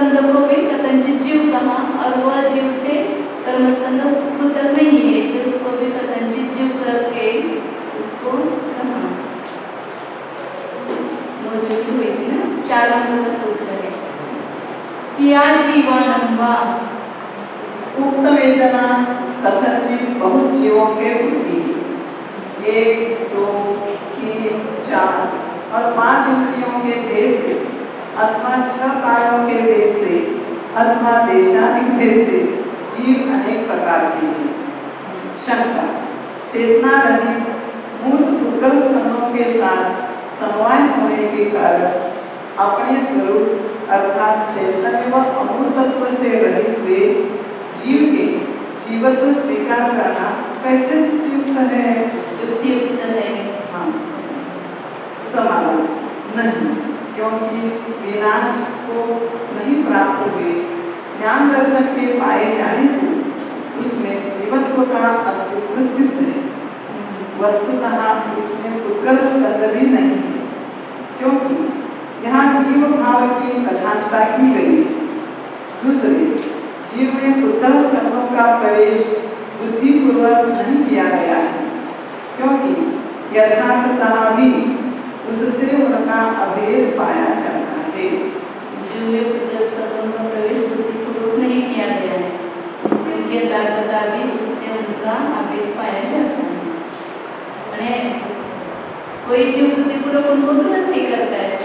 कर्मस्कंद को भी कथनचित जीव कहा और वह जीव से कर्मस्कंद पृथक नहीं है, इसलिए उसको भी कथनचित जीव करके उसको कहा। वो जो हुई थी ना 4 नंबर का सूत्र है। सिया जीवानंबा उक्त वेदना कथनचित बहुत जीवों के होती है। 1, 2, 3, 4 और 5 इंद्रियों के भेद से अथवा 6 कायों के भेद से अथवा देशानिक भेद से जीव अनेक प्रकार के हैं। शंका, चेतना रहित मूर्त पुद्गल स्कंदों के साथ समवाय होने के कारण अपने स्वरूप अर्थात चैतन्य व अमूर्तत्व से रहित हुए जीव के जीवत्व स्वीकार करना कैसे युक्त है? युक्तियुक्त है। हाँ, समाधान नहीं, क्योंकि विनाश को नहीं प्राप्त हुए ज्ञान दर्शन के पाए जाने से उसमें जीवत्व का अस्तित्व सिद्ध है। वस्तुतः उसमें पुद्गल स्कंद भी नहीं है, क्योंकि यहाँ जीव भाव की प्रधानता की गई है। दूसरे, जीव में पुद्गल स्कंदों का प्रवेश बुद्धिपूर्वक नहीं किया गया है, क्योंकि यथार्थतः भी उससे उनका अभेद पाया जाता है। जीव में पुद्गल स्कंदों का प्रवेश बुद्धिपूर्वक नहीं किया गया है, क्योंकि यथार्थतः भी उससे उनका अभेद पाया जाता है। कोई जीव बुद्धिपूर्वक उनको ग्रहण नहीं करता है,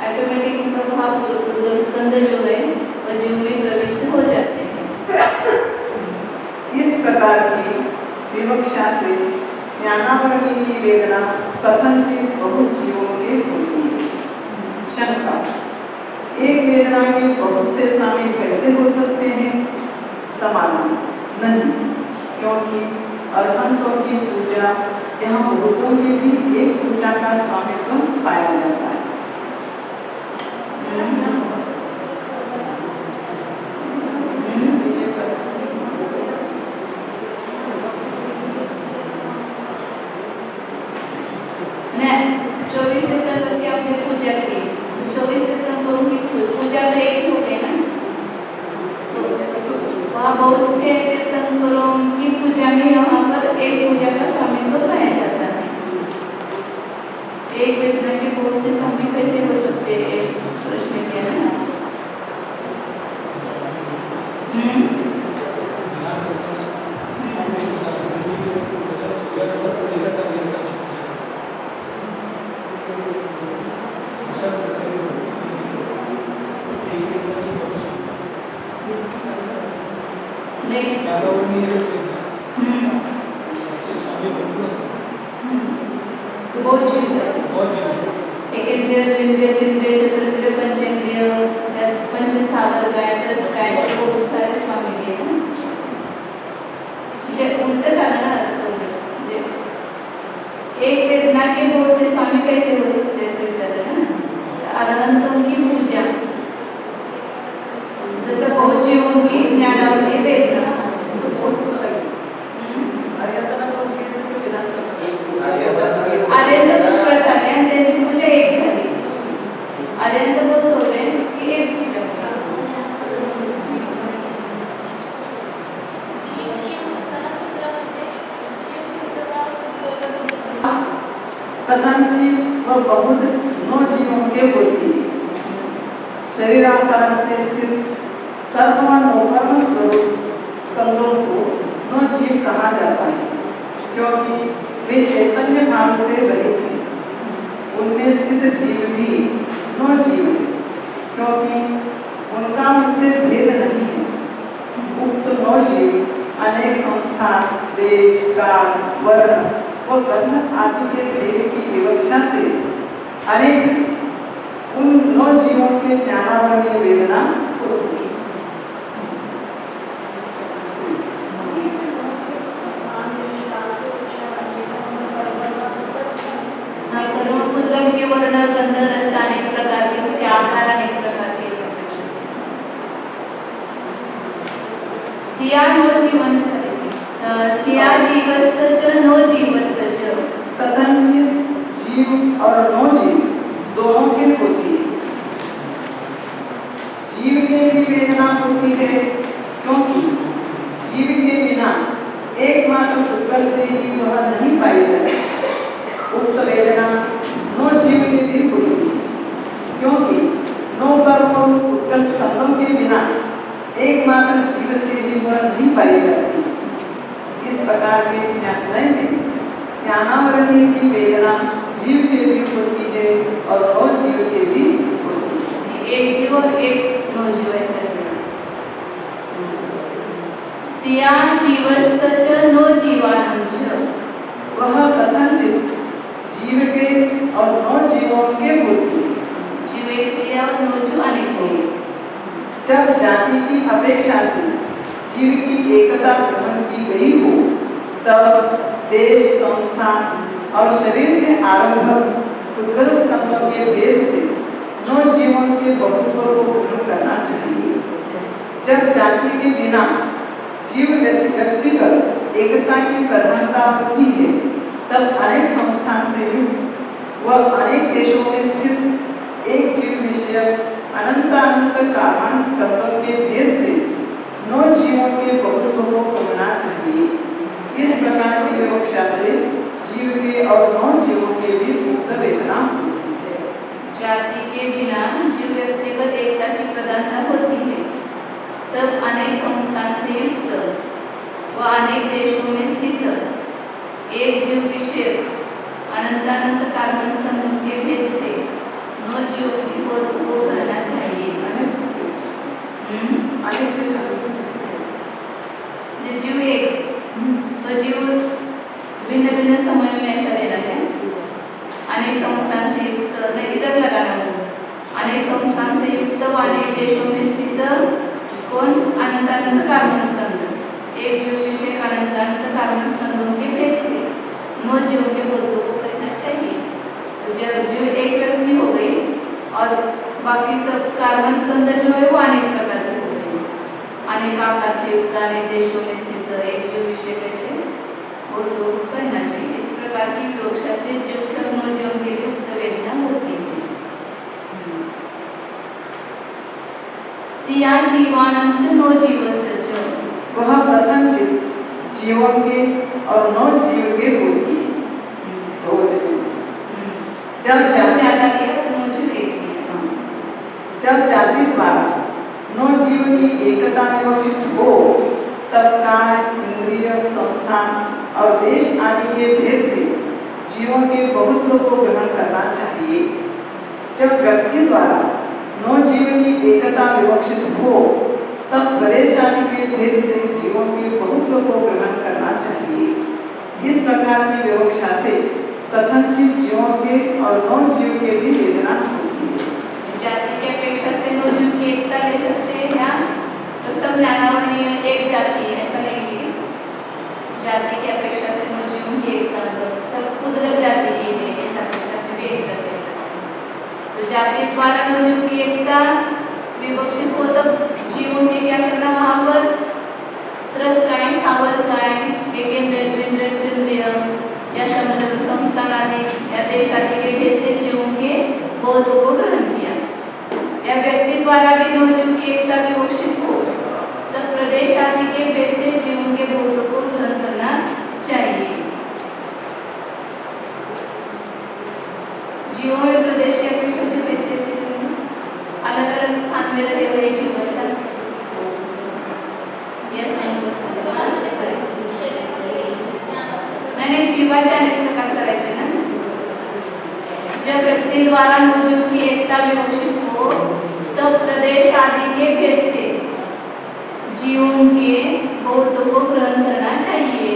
ऑटोमेटिक उनका भाव पुद्गल स्कंद जो है वह जीव में प्रविष्ट हो जाते हैं। इस प्रकार की विवक्षा से ज्ञानावरणी की वेदना कथनचित बहुत जीवों के होती है। शंका, एक वेदना के बहुत से स्वामी कैसे हो सकते हैं? समाधान नहीं, क्योंकि अरहंतों की पूजा यहाँ बहुतों की भी एक पूजा का स्वामित्व पाया जाता है। ने 24 तीर्थंकरों की आपने पूजा की, 24 तीर्थंकरों की पूजा तो एक ही हो गई ना, तो वहाँ बहुत से तीर्थंकरों की पूजा में यहाँ पर एक पूजा का स्वामित्व पाया जाता है। एक वेदना के बहुत से स्वामी कैसे हो सकते हैं? प्रश्न किया है ना। एक वेदना के बहुत से स्वामी कैसे हो सकते हैं? विचार है ना। अरहंतों की पूजा, जैसे बहुत जीवों की ज्ञानावली वेदना, आर्यंत पुष्कळ झाले आणि त्यांची पूजा एक झाली। आर्यंत बहुत होते इसकी एक पूजा। कथनचित व बहुत 9 जीवों के होती है। शरीराकार से स्थित कर्मवान उपकरण स्वरूप स्कंदों को 9 जीव कहा जाता है, क्योंकि वे चैतन्य भाव से रहित हैं। उनमें स्थित जीव भी 9 जीव हैं, क्योंकि उनका उनसे भेद नहीं है। उक्त 9 जीव अनेक संस्था, देश, काल, वर्ण व बंधन आदि के भेद की विवक्षा से अनेक उन 9 जीवों के ज्ञानावरणीय वेदना होती है। के वर्ण, गंध, रस अनेक प्रकार के, उसके आकार अनेक प्रकार के। सिया नो जीवन सिया जीवस्य च नो जीवस्य च। कथनचित जीव और 9 जीव दोनों की होती है। जीव के भी वेदना होती है, क्योंकि जीव के बिना एकमात्र पुत्र से ही वह नहीं पाई जाती। उक्त वेदना नो जीव के भी होती है, क्योंकि नो कर्मों पुत्र स्कंदों के बिना एकमात्र जीव से ही वह नहीं पाई जाती। इस प्रकार के न्याय में ज्ञानावरणीय की वेदना जीव के भी होती है और अजीव के भी होती है। एक जीव और एक नो जीव ऐसा है। सिया जीवस्य च नो जीवानां च, वह कथनचित जीव के और नो जीवों के होती है। जीव एक है और नो जीव अनेक है। जब जाति की अपेक्षा से जीव की एकता ग्रहण की गई हो, तब देश, संस्थान और शरीर के आरंभक उद्गल स्कंदों के भेद से नो जीवों के बहुत्व को ग्रहण करना चाहिए। जब जाति के बिना जीव व्यक्तिगत एकता की प्रधानता होती है, तब अनेक संस्थान से युक्त व अनेक देशों में स्थित एक जीव विषयक अनंतानंत कारण स्कंदों के भेद से नो जीवों के बहुत्व को खोजना चाहिए। इस प्रकार की विवक्षा से जीव के और नो जीवों के भी मुक्त वेदना होती है। जाति के बिना जीव व्यक्तिगत एकता की प्रधानता होती है, तब अनेक संस्थान से युक्त व अनेक देशों में स्थित एक जीव विषय अनंतानंत कारण स्कंदों के भेद से नो जीवों की को करना चाहिए। जीव एक तो जीव भिन्न भिन्न समयों में ऐसा लेना है। अनेक संस्थान से युक्त नहीं इधर लगाना हो, अनेक संस्थान से युक्त व अनेक देशों में स्थित कौन अनंतानंत कारण स्कंद, एक जीव विषय अनंतानंत कारण स्कंदों के भेद से नो जीवों के बोधों को करना चाहिए। तो जब जीव एक व्यक्ति हो गई और बाकी सब कारण स्कंद जो है वो अनेक प्रकार के हो गए। अनेक आकार से युक्त अनेक देशों में स्थित एक जीव विषय कैसे वो तो करना चाहिए। इस प्रकार की विवक्षा से जीव के और नो जीवों के लिए उक्त वेदना होती है। सिया जीवानां च नो जीवस्य च, वह कथनचित जीवों के और नो जीव के होती है। जब जाति द्वारा नो जीव की एकता विवक्षित हो, तब काय, इंद्रिय, संस्थान और देश आदि के भेद से जीवों के बहुत्व को ग्रहण करना चाहिए। जब व्यक्ति द्वारा नो जीव की एकता विवक्षित हो, तब प्रदेश आदि के भेद से जीवों के बहुत्व को ग्रहण करना चाहिए। इस प्रकार की विवक्षा से कथनचित जीवों के और नो जीव के भी वेदना होती है। जाति की अपेक्षा से नो जीव की एकता ले सकते हैं क्या? तो सब ज्ञानावरणीय एक जाति है ऐसा लेंगे। जाति की अपेक्षा से नो जीवों की एकता सब उद्गत जाति की है, इस अपेक्षा से भी एकता ले सकते हैं। तो जाति द्वारा नो जीव की एकता विवक्षित हो, तब जीवों के क्या करना वहाँ पर त्रस्काय, स्थावरकाय, एकेंद्रिय या संस्थान आदि या देश आदि के भेद से जीवों के बोधों को ग्रहण किया। या व्यक्ति द्वारा भी नो जीव की एकता विवक्षित हो, तब प्रदेश आदि के भेद से जीवों के बोधों को ग्रहण करना चाहिए। जीवों में प्रदेश की अपेक्षा से भेद कैसे करेंगे? अलग अलग स्थान में रहे हुए जीव ऐसा मैंने जीवाचे अनेक प्रकार करायचे ना। जब व्यक्ति द्वारा नो जीव की एकता विवक्षित हो, तब प्रदेश आदि के भेद से जीवों के बोधों को ग्रहण करना चाहिए।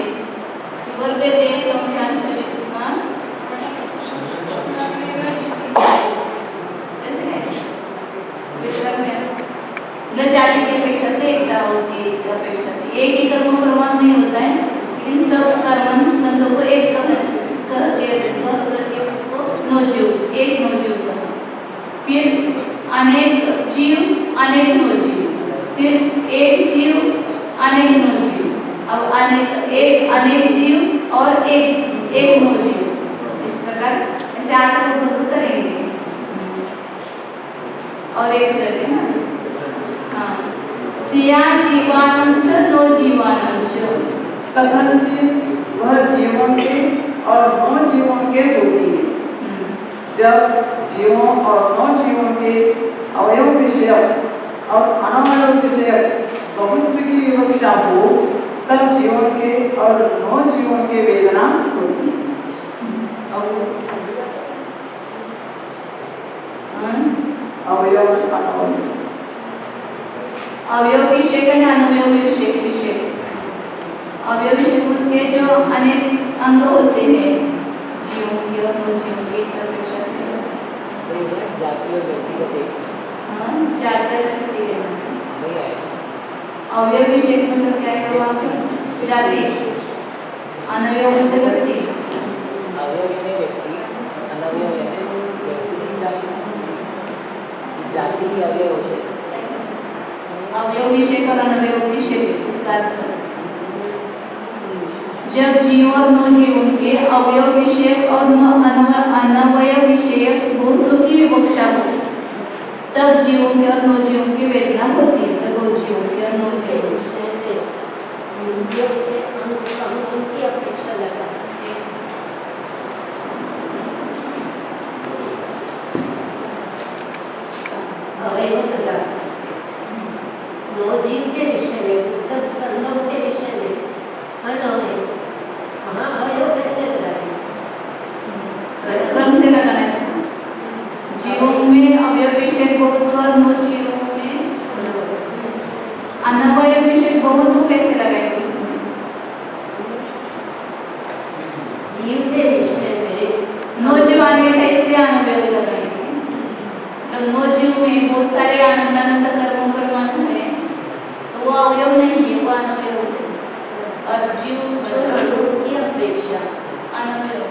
बोलते देश संस्थान शरीर न जाति की अपेक्षा से एकता होती है। इसकी अपेक्षा से एक ही कर्म प्रमाण नहीं होता है, लेकिन सब कर्म स्कंदों को एक करके उसको नो जीव, एक नो जीव बना। फिर अनेक जीव अनेक नो जीव, फिर एक जीव अनेक नो जीव, अब अनेक जीव और एक नो जीव। इस प्रकार ऐसे 8 करेंगे और एक करके ना हाँ, सिया जीवाणं च नो जीवाणं च। कथनचित वह जीवों के और नौ जीवों के होती है। जब जीवों और नौ जीवों के अवयव विषयक और अनवयव विषयक बहुत्व की विवक्षा हो, तब जीवों के और नौ जीवों के वेदना होती है। अवयव अनवयव, अवयव विषय का अनवयव विषय। अवयव विषय उसके जो अनेक अंग होते हैं जीवों के और नौ जीवों के, इस अपेक्षा से जातीय व्यक्तिगत जाकर अवयव विषय मतलब क्या है? वहाँ पे जाति, अनवयव मतलब व्यक्ति। अवयव यानी व्यक्ति, अनवयव यानी व्यक्ति की जाति के अवयव होते हैं। अवयव विषय और अनवयव विषय, इसका अर्थ जब जीव और नौ जीवों के अवयव विषयक और अनवयव विषयक बहुत्व की विवक्षा हो, तब जीवों के और नौ जीवों की वेदना होती है। तब वो जीवों के और नौ जीवों उनकी अपेक्षा लगा सकते हैं। अवयव लगा सकते हैं। नौ जीव के विषय में, उत्तर स्कंदों के विषय में अनवयव, वहाँ अवयव कैसे लगाएंगे? क्रम से लगाना है। जीवों में अवयव विषय बहुत्व और नौ जीवों में अनवयव विषय बहुत्व कैसे लगाएंगे? उसमें जीव के विषय में नौ जीव अनेक है, इसलिए अनवयव लगाएंगे। तो नौ जीव में बहुत सारे आनंदानंद कर्मों परमाणु है, तो वो अवयव नहीं है, वो अनवयव है। और जीव जो की अपेक्षा अनवयव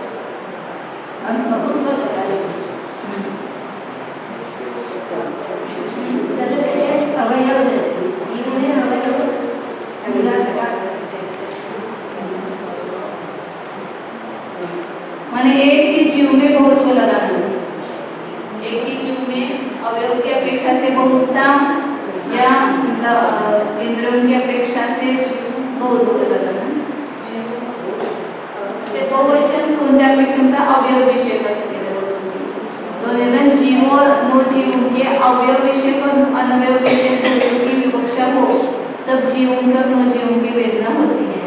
बहुत्व लगाएंगे। अवयव जीव में अवयव संज्ञा लगा सकते हैं। माने एक ही जीव में बहुत्व लगाना, एक ही जीव में अवयव की अपेक्षा से बहुतता या इंद्रियों की अपेक्षा से बहुत्व लगाना। ते बहुवचन कोणत्या अपेक्षा अवयव विषय कसं केलं? जीव और नौ जीवों के अवयव विषय और अनवयव विषय की विवक्षा हो, तब जीवों के और नौ जीवों की वेदना होती है।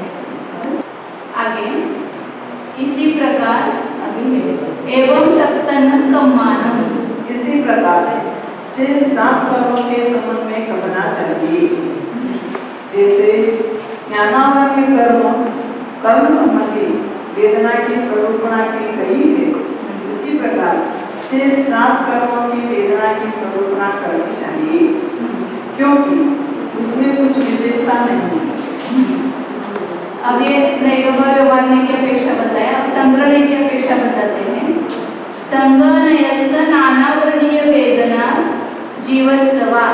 आगे इसी प्रकार एवं सप्तन कम्मानम, इसी प्रकार से 7 कर्मों के संबंध में कहना चाहिए। जैसे ज्ञानावरणीय कर्म संबंधी वेदना की प्ररूपणा की गई है, उसी प्रकार शेष 7 कर्मों की वेदना की प्ररूपणा करनी चाहिए, क्योंकि उसमें कुछ विशेषता नहीं है। अब ये व्यवहार की अपेक्षा बताया, अब संग्रहण की अपेक्षा बताते हैं। संग्रहणयस्य नानावर्णीय वेदना जीवस्वा,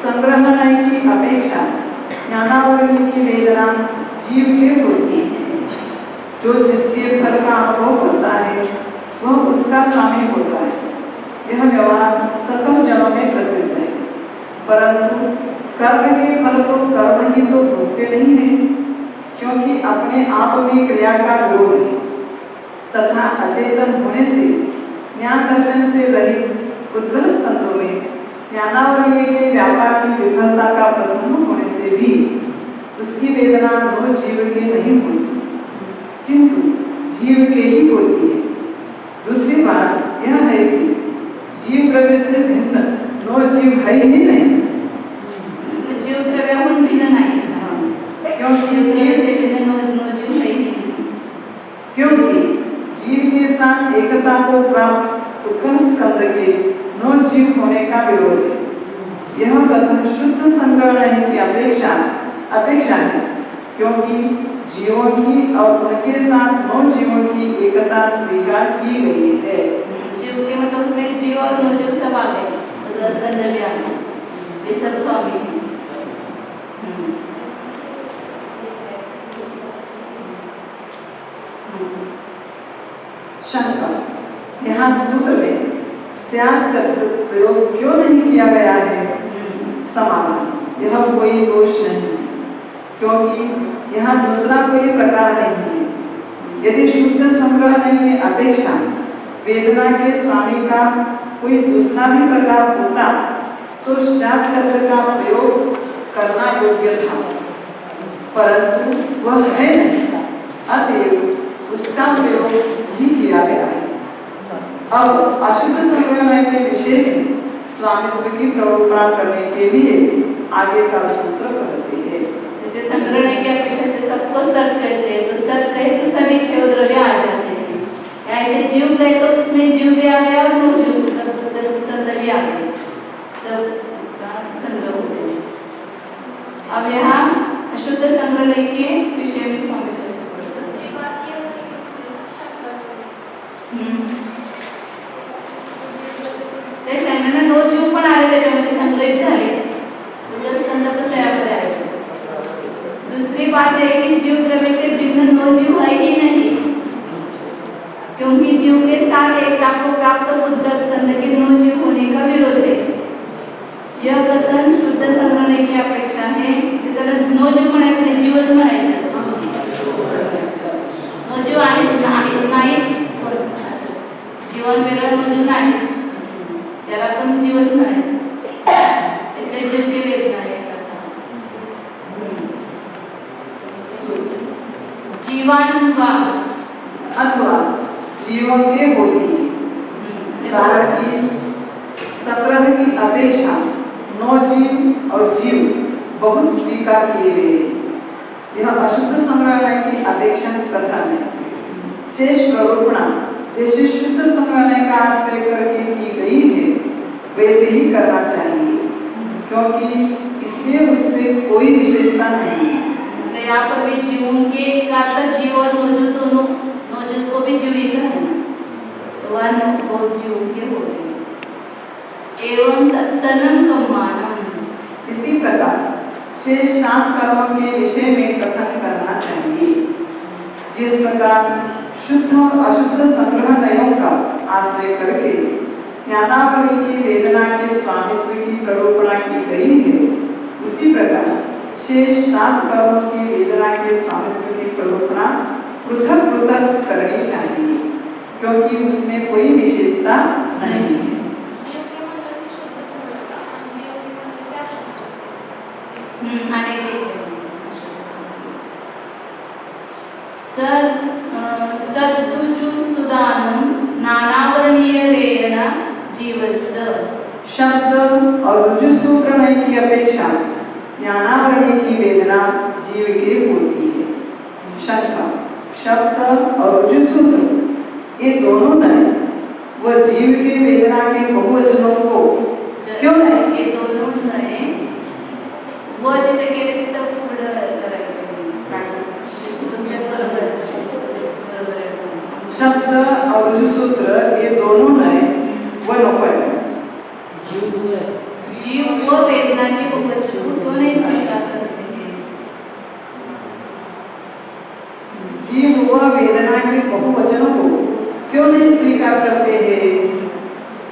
संग्रहण की अपेक्षा ज्ञानावरणीय की वेदना जीव के होती है। जो जिसके फल का अनुभव करता है वह उसका स्वामी होता है। यह व्यवहार सकल जगह में प्रसिद्ध है, परंतु कर्म के फल को कर्म ही तो भोगते नहीं है, क्योंकि अपने आप में क्रिया का विरोध है तथा अचेतन होने से ज्ञान दर्शन से रहित उद्गल स्कंदों में ज्ञानावरणीय के व्यापार की विफलता का प्रसन्न होने से भी उसकी वेदना नौ जीव के नहीं होती, किंतु जीव के ही होती है। दूसरी बात यह है कि जीव द्रव्य से भिन्न नौ जीव है ही नहीं। जीव द्रव्य भिन्न नहीं, क्योंकि जीव से भिन्न नौ जीव है ही नहीं। क्योंकि जीव के साथ एकता को प्राप्त उत्कल स्कंद के नौ जीव होने का विरोध है। यह कथन शुद्ध संग्रहण की अपेक्षा है, क्योंकि जीवों की और उनके साथ नौ जीवों की एकता स्वीकार की गई है। जीव के मतलब उसमें जीव और नौ जीव सब आ गए, तो 10 गंधर्व भी आ गए, वे सब स्वामी हैं। शंका, यहाँ सूत्र में स्यात् शब्द प्रयोग क्यों नहीं किया गया है? समाधान, कोई दोष नहीं है, क्योंकि यहाँ दूसरा कोई प्रकार नहीं है। यदि शुद्ध संग्रहण की अपेक्षा वेदना के स्वामी का कोई दूसरा भी प्रकार होता तो शाद शब्द का प्रयोग करना योग्य था, परंतु वह है नहीं, अतएव उसका प्रयोग नहीं किया गया है। अब अशुद्ध संग्रहण के विषय में स्वामित्व की प्रवृत्ति करने के लिए आगे का सूत्र कहते हैं। जैसे संग्रहण की अपेक्षा से सबको सत कहते हैं, तो सत कहे तो सभी क्षय द्रव्य आ जाते हैं। ऐसे जीव कहे तो उसमें जीव भी आ गया और वो जीव स्कंद भी आ गया, सब इसका संग्रह हो गया। अब यहाँ अशुद्ध संग्रहण के विषय में स्वामित्व नो जीव पण आले त्याच्यामध्ये संग्रहित झाले, स्कंद पण तयार आहे। दूसरी बात है कि जीव द्रव्य से भिन्न नो जीव है ही नहीं, क्योंकि जीव के साथ एकता को प्राप्त बुद्ध स्कंद के नो जीव होने का विरोध है। यह कथन शुद्ध संग्रहण की अपेक्षा है, जिथं नो जीव म्हणायचं नाही, जीवच म्हणायचं। नो जीव नाहीच, जीवन वेगळं नसून नाहीच, त्याला पण जीवच म्हणायचं। इसलिए जीव की वेदना है जीवाणुवा अथवा जीवन के होती है, कारण कि संग्रह की अपेक्षा नौ जीव और जीव बहुत स्वीकार किए गए हैं। यह अशुद्ध संग्रहण की अपेक्षा कथन है। शेष प्ररूपणा जैसे शुद्ध संग्रहण का आश्रय करके की गई है वैसे ही करना चाहिए, क्योंकि इसमें उससे कोई विशेषता नहीं है। यहाँ पर भी जीवों के इसका अर्थ जीव और मौजूद दोनों, मौजूद को भी जीविका है, तो वह बहुत जीवों के हो गए। एवं सत्तनम कम्मानम, इसी प्रकार शेष 7 कर्मों के विषय में कथन करना चाहिए। जिस प्रकार शुद्ध और अशुद्ध संग्रहणयों का आश्रय करके ज्ञानावली की वेदना के स्वामित्व की प्ररूपणा की गई है, उसी प्रकार शेष 7 कर्मों की वेदना के स्वामित्व की प्ररूपणा पृथक पृथक करनी चाहिए, क्योंकि उसमें कोई विशेषता नहीं है। नानावर्णीय वेदना जीवस्य, शब्द और रुजु सूत्र की अपेक्षा ज्ञानावली की वेदना जीव के होती है। शंका, शब्द और रुजु सूत्र ये दोनों नए वह जीव के वेदना के बहुवचनों को क्यों नहीं? ये दोनों नए वो जिथे गेले तिथं पुढं करायचं। शब्द और रुजु सूत्र ये दोनों नए वह नौकर जीव वो वेदना के बहुवचन को क्यों नहीं स्वीकार करते हैं? जीव वह वेदना के बहुवचनों को क्यों नहीं स्वीकार करते हैं?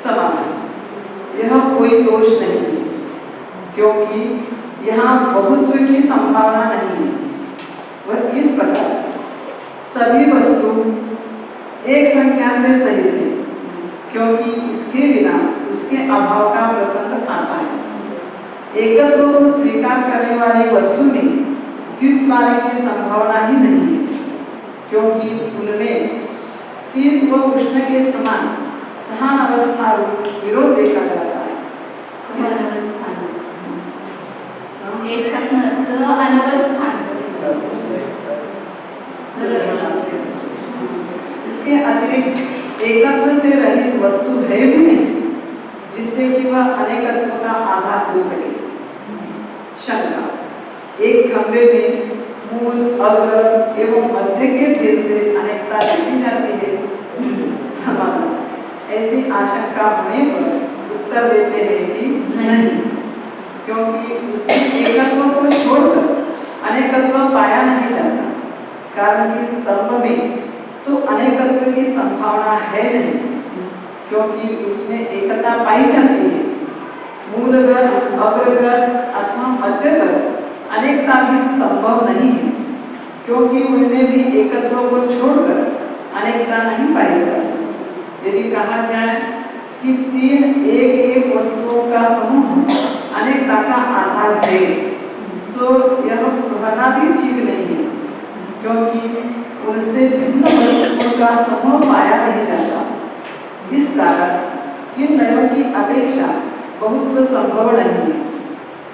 समाधान, यह कोई दोष नहीं है, क्योंकि यहाँ बहुत्व की संभावना नहीं है। वह इस प्रकार से सभी वस्तु एक संख्या से सहित है, क्योंकि इसके बिना उसके अभाव का प्रसंग आता है। एकत्व को स्वीकार करने वाली वस्तु में द्वित्वादि की संभावना ही नहीं है, क्योंकि उनमें शीत व उष्ण के समान समान अवस्था रूप विरोध देखा जाता है। समान अवस्थान, एक सह अनवस्थान। इसके अतिरिक्त एकत्व से रहित वस्तु है भी नहीं, जिससे कि वह अनेकत्व का आधार हो सके। शंका, एक खंभे में मूल, अग्र एवं मध्य के भेद से अनेकता देखी जाती है। समाधान, ऐसी आशंका होने पर उत्तर देते हैं कि नहीं, क्योंकि उसमें एकत्व को छोड़कर अनेकत्व पाया नहीं जाता, कारण कि स्तंभ में तो अनेकत्व की संभावना है नहीं, क्योंकि उसमें एकता पाई जाती है। मूलगत, अग्रगत अथवा मध्यगत अनेकता भी संभव नहीं है, क्योंकि उनमें भी एकत्व को छोड़कर अनेकता नहीं पाई जाती। यदि कहा जाए कि तीन एक वस्तुओं का समूह अनेकता का आधार है, सो यह कहना भी ठीक नहीं है, क्योंकि उनसे भिन्न वस्तुओं का समूह पाया नहीं जाता। इस कारण इन नयों की अपेक्षा बहुत्व संभव नहीं है,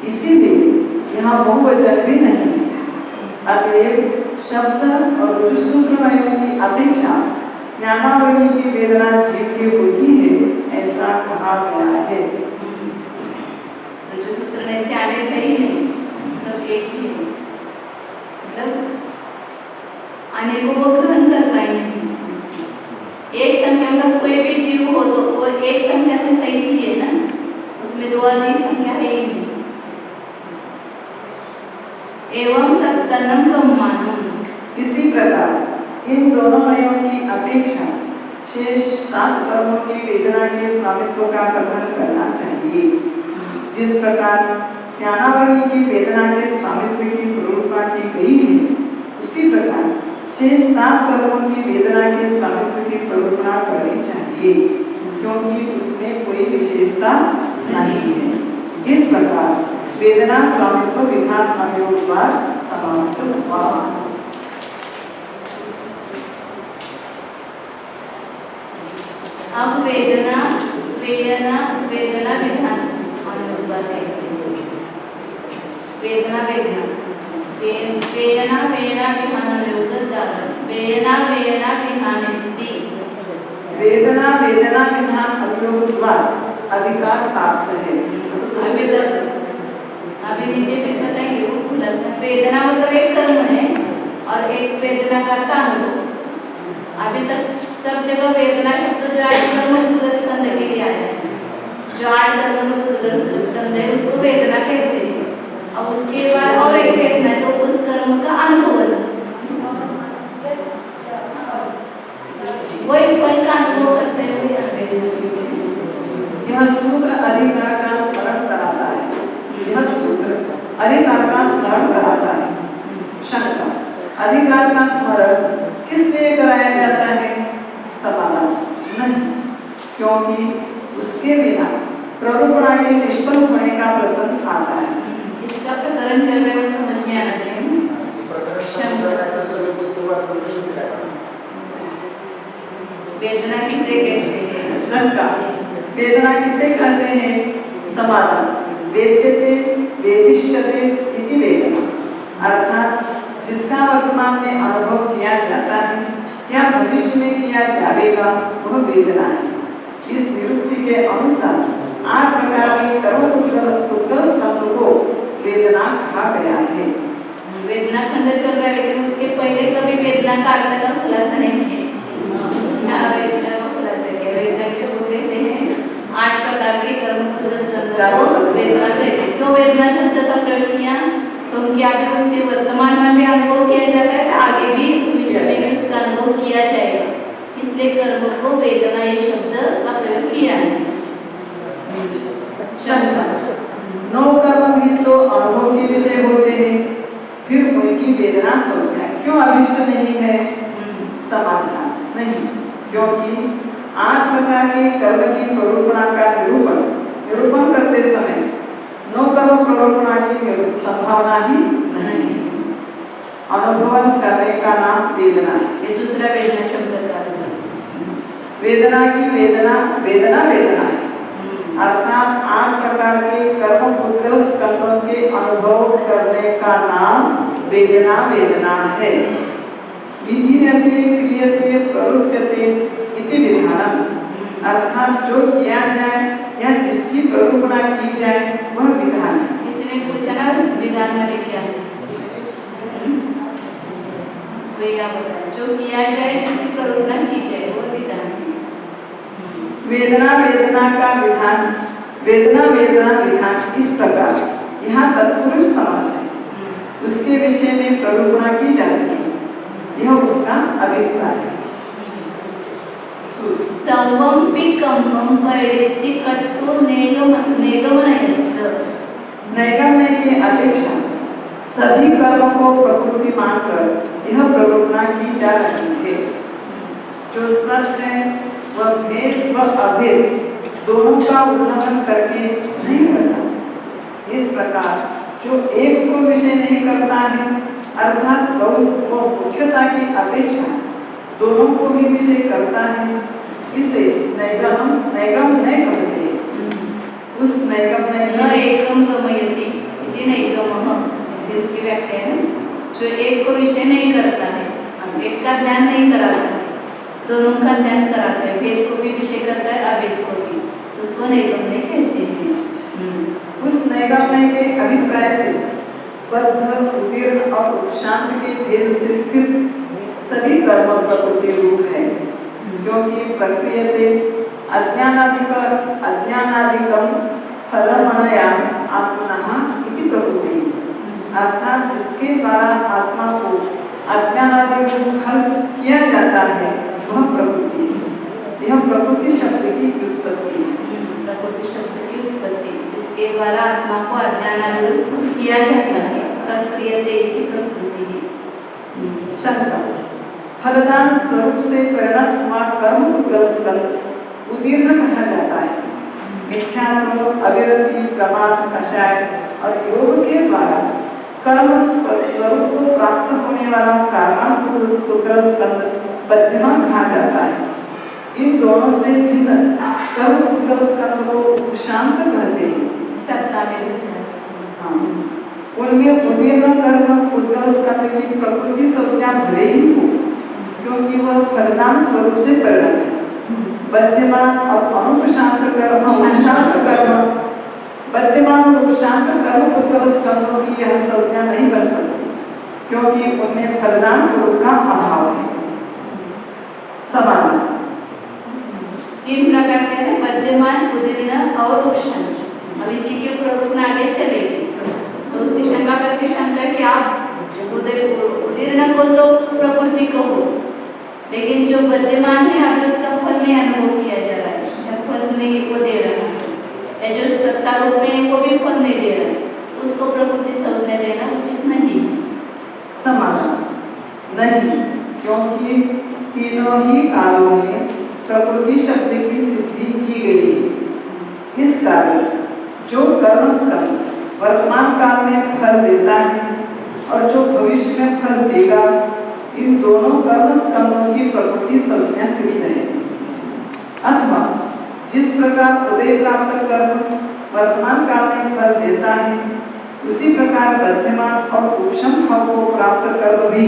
इसीलिए यहाँ बहुवचन भी नहीं है। अतएव शब्द और रुजुसूत्र नयों की अपेक्षा ज्ञानावली की वेदना जीव की होती है, ऐसा कहा गया है। रुजुसूत्र में से आगे सही है, सब एक ही है, मतलब अनेकों को ग्रहण करता ही नहीं। एक संख्या में कोई भी जीव हो तो वो एक संख्या से सही ही है ना, उसमें दो अधिक संख्या है ही नहीं। एवं सत्तनम कम्मानम। इसी प्रकार इन दोनों नयों की अपेक्षा शेष 7 कर्मों की वेदना के स्वामित्व का कथन करना चाहिए। जिस प्रकार ज्ञानावली की वेदना के स्वामित्व की प्ररूपता की गई है, उसी प्रकार शेष 7 कर्मों की वेदना के स्वामित्व की प्ररूपता करनी चाहिए, क्योंकि उसमें कोई विशेषता नहीं है। इस प्रकार वेदना स्वामित्व विधान अवयोगवाद समाप्त हुआ। अब वेदना वेदना वेदना विधान अवयोगवाद है। वेदना वेदना वेदना वेदना विधान अवयोगवाद वेदना वेदना विधानेति। वेदना वेदना विधान अवयोगवाद अधिकार प्राप्त है। अभी नीचे में बताएंगे वो खुलासा। वेदना मतलब एक कर्म है और एक वेदना करता अनुभव। अभी तक सब जगह वेदना शब्द जो 8 कर्म स्कंद के लिए आया है, जो 8 कर्म स्कंद है उसको वेदना कहते हैं। अब उसके बाद और एक वेदना है, तो उस कर्म का अनुभव, वही फल का अनुभव करते हुए यह सूत्र अधिकार का स्मरण कराता है। यह सूत्र अधिकार का स्मरण कराता है। शंका, अधिकार का स्मरण किस लिए कराया जाता है? समाधान नहीं, क्योंकि उसके बिना प्ररूपणा के निष्फल होने का प्रसंग आता है। इसका प्रकरण चल रहा है, वो समझ में आना चाहिए। वेदना किसे कहते हैं? शंका, वेदना किसे कहते हैं? समाधान, वेद्यते वेदिष्यते इति वेदना, अर्थात जिसका वर्तमान में अनुभव किया जाता है या भविष्य में किया जाएगा वह वेदना है। इस निरुक्ति के अनुसार 8 प्रकार के कर्म उत्कर्ष स्कंध को वेदना कहा गया है। वेदना खंड चल रहा है, लेकिन उसके पहले कभी वेदना साधना का खुलासा नहीं किया। वेदना का खुलासा किया। वेदना किसको कहते हैं? 8 प्रकार के कर्म उत्कर्ष स्कंध को वेदना कहते हैं। क्यों वेदना शब्द का प्रयोग किया? क्योंकि आगे उसके वर्तमान में भी अनुभव किया जाता है, आगे भी भविष्य में भी उसका अनुभव किया जाएगा, इसलिए कर्म को वेदना ये शब्द का प्रयोग किया है। शंका, 9 कर्म भी तो अनुभव के विषय होते हैं, फिर उनकी वेदना संज्ञा क्यों अभिष्ट नहीं है? समाधान नहीं, क्योंकि 8 प्रकार के कर्म की प्ररूपणा का निरूपण करते समय 9 कर्म प्ररूपणा की संभावना ही नहीं है। अनुभव करने का नाम वेदना है। ये दूसरा वेदना शब्द का वेदना की वेदना वेदना वेदना है, अर्थात 8 प्रकार के कर्म उत्कर्ष कर्मों के अनुभव करने का नाम वेदना वेदना है। विधीयते क्रियते प्ररूप्यते इति विधानम, अर्थात जो किया जाए या जिसकी प्ररूपणा की जाए वह विधान है। किसी ने पूछा ना विधान में क्या है, वही आप बताएं। जो किया जाए जिसकी प्ररूपणा की जाए वो विधान है। वेदना वेदना का विधान, वेदना वेदना विधान इस प्रकार यहाँ तत्पुरुष समास है, उसके विषय में प्ररूपणा की जाती है, यह उसका अभिप्राय है। संवंपि कंपम पैडेति कट्टु नेगमनयस्य। नैगम्य की अपेक्षा सभी कर्मों को प्रकृति मानकर यह प्ररोचना की जा रही है। जो सत है वह भेद व अभेद दोनों का उल्लंघन करके नहीं करता। इस प्रकार जो एक को विषय नहीं करता है अर्थात वो मुख्यता की अपेक्षा दोनों को ही विषय करता है, इसे नैगम नहीं कहते। उस नैगम न एकम गमयति इति नैगमः, ऐसी उसकी व्याख्या है। जो एक को विषय नहीं करता है, एक का ज्ञान नहीं कराता है, दोनों का ज्ञान कराता है, भेद को भी विषय करता है, अभेद को भी, उसको नैगम्य कहते हैं। उस नैगम्य के अभिप्राय से बद्ध, उत्तीर्ण और उपशांत के भेद से स्थित सभी कर्म प्रकृति रूप है, क्योंकि प्रक्रियते अज्ञानादिकम फलमनया आत्मनः इति प्रकृति, अर्थात जिसके द्वारा आत्मा को अज्ञानादि फल किया जाता है वह प्रकृति है। यह प्रकृति शब्द की व्युत्पत्ति है। प्रकृति शब्द की उत्पत्ति, जिसके द्वारा आत्मा को अज्ञानादि किया जाता है, प्रक्रियते इति प्रकृति। शंका, फलदान स्वरूप से परिणत हुआ कर्म पुत्रस्कंद उदीर्ण कहा जाता है। मिथ्यात्व, अविरति, प्रमाद, कषाय और योग के द्वारा कर्म स्वरूप को प्राप्त होने वाला कारण पुत्रस्कंद बद्धिमान कहा जाता है। इन दोनों से भिन्न कर्म पुत्रस्कंद को उपशांत कहते हैं। सत्ता में उनमें उदीर्ण कर्म पुत्रस्कंद की प्रकृति संज्ञा भले ही हो, क्योंकि वह फलदान स्वरूप से परिणत है। बद्धिमान और अनुपशांत कर्म पुत्रस्कंदों की यह संज्ञा नहीं बन सकती, क्योंकि उनमें फलदान स्वरूप का अभाव है। समाधान तीन प्रकार के हैं, बद्धिमान, उदीर्ण और उपशांत। अब इसी के प्ररूपण आगे चलेगी तो उसकी शंका करके शंका कि आप उदीर्ण को तो प्रकृति कहो, लेकिन जो बद्धिमान है अभी उसका फल नहीं अनुभव किया जा रहा है, फल नहीं वो दे रहा है, या जो सत्ता रूप में है वो भी फल नहीं दे रहा है, उसको प्रकृति संज्ञा देना उचित नहीं। समाधान नहीं, क्योंकि तीनों ही कालों में प्रकृति शब्द की सिद्धि की गई है। इस कारण जो कर्मस्कंद वर्तमान काल में फल देता है और जो भविष्य में फल देगा, इन दोनों कर्मस्कंदों की प्रकृति संज्ञा सिद्ध है। अथवा जिस प्रकार उदय प्राप्त कर्म वर्तमान काल में फल देता है, उसी प्रकार बद्धिमान और उपशम फल को प्राप्त कर्म भी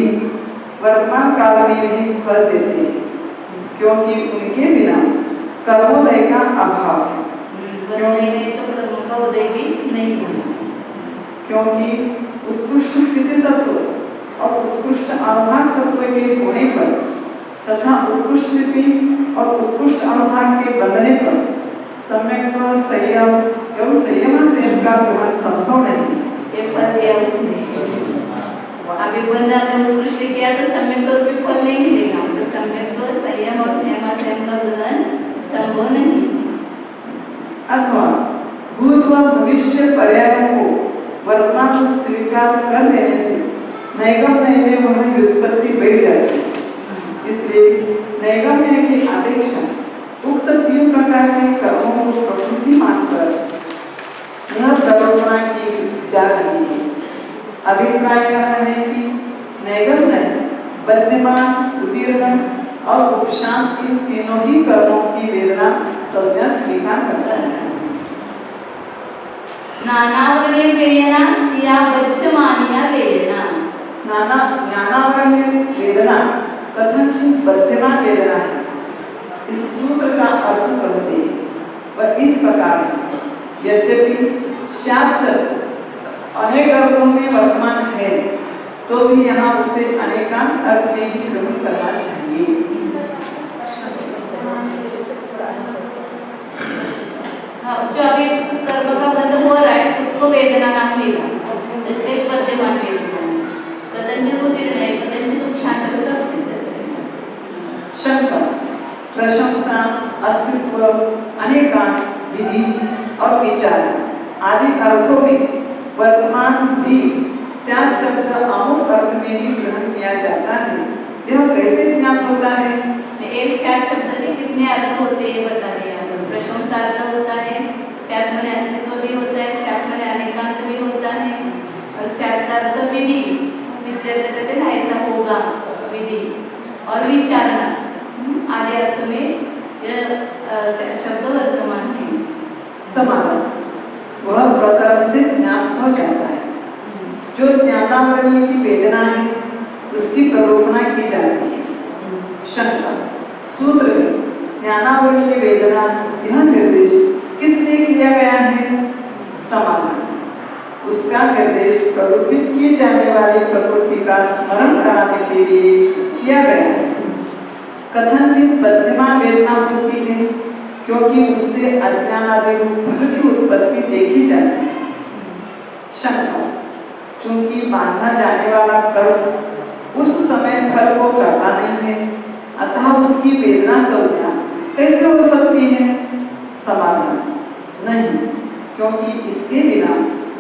वर्तमान काल में भी फल देते हैं, क्योंकि उनके बिना कर्मोदय का अभाव है। तो कर्मों का उदय भी नहीं होगा, क्योंकि उत्कृष्ट स्थिति सत्व और उत्कृष्ट अनुभाग सत्व के होने पर तथा उत्कृष्ट स्थिति और उत्कृष्ट अनुभाग के बदलने पर सम्यक संयम एवं संयम का ग्रहण संभव नहीं। ये फल दिया उसने, अभी बंदा ने उत्कृष्ट किया तो सम्यक रूप में फल नहीं मिलेगा, तो सम्यक संयम और संयम का ग्रहण संभव नहीं। अथवा भूत व भविष्य पर्यायों को वर्तमान रूप स्वीकार कर लेने से नैगम्य में वह व्युत्पत्ति बैठ जाती है। इसलिए नैगम्य की अपेक्षा उक्त तीन प्रकार के कर्मों को प्रकृति मानकर यह प्ररोचना की जा रही है। अभिप्राय यह है कि नैगम्य बद्धिमान, उदीर्ण और उपशांत इन तीनों ही कर्मों की वेदना संज्ञा स्वीकार करता है। नानावर्णीय वेदना सिया बद्धमानिया वेदना। नानावर्णीय वेदना कथनचित बद्धमान वेदना है। इस सूत्र का अर्थ कहते हैं वह इस प्रकार है। यद्यपि शाद शब्द अनेक अर्थों में वर्तमान है, तो भी यहाँ उसे अनेकांत अर्थ में ही ग्रहण करना चाहिए। जो अभी कर्म का बंध हो रहा है उसको वेदना नाम मिला, इसलिए बद्धमान वेदना कथनचित उदीर्ण है, कथनचित उपशांत सब सिद्ध है। शंका, प्रशंसा, अस्तित्व, अनेकांत, विधि और विचार आदि अर्थों में वर्तमान भी स्यात् शब्द अमुक अर्थ में ही ग्रहण किया जाता है। यह कैसे ज्ञात होता है? एक स्यात् शब्द के कितने अर्थ होते हैं ये बता दिया। प्रशंसार्थ होता है, स्यात् माने अस्तित्व भी होता है, स्यात् माने अनेकांत भी होता है, और स्यात् का अर्थ विधि, विद्यार्थ कहते हैं ऐसा होगा विधि, और विचारणा आदि अर्थ में यह शब्द वर्तमान है। समाधान वह प्रकार से ज्ञात हो जाता है। जो ज्ञानावरणीय की वेदना है उसकी प्रलोभना की जाती है। शंका सूत्र में ज्ञानावरणीय वेदना यह निर्देश किस लिए किया गया है? समाधान उसका निर्देश प्रलोभित किए जाने वाली प्रकृति का स्मरण कराने के लिए किया गया है। कथनचित बद्धमान वेदना होती है क्योंकि उससे अज्ञान आदि फल की उत्पत्ति देखी जाती है। शंका चूंकि बांधा जाने वाला कर्म उस समय फल को करता नहीं है, अतः उसकी वेदना संज्ञा कैसे हो सकती है? समाधान नहीं, क्योंकि इसके बिना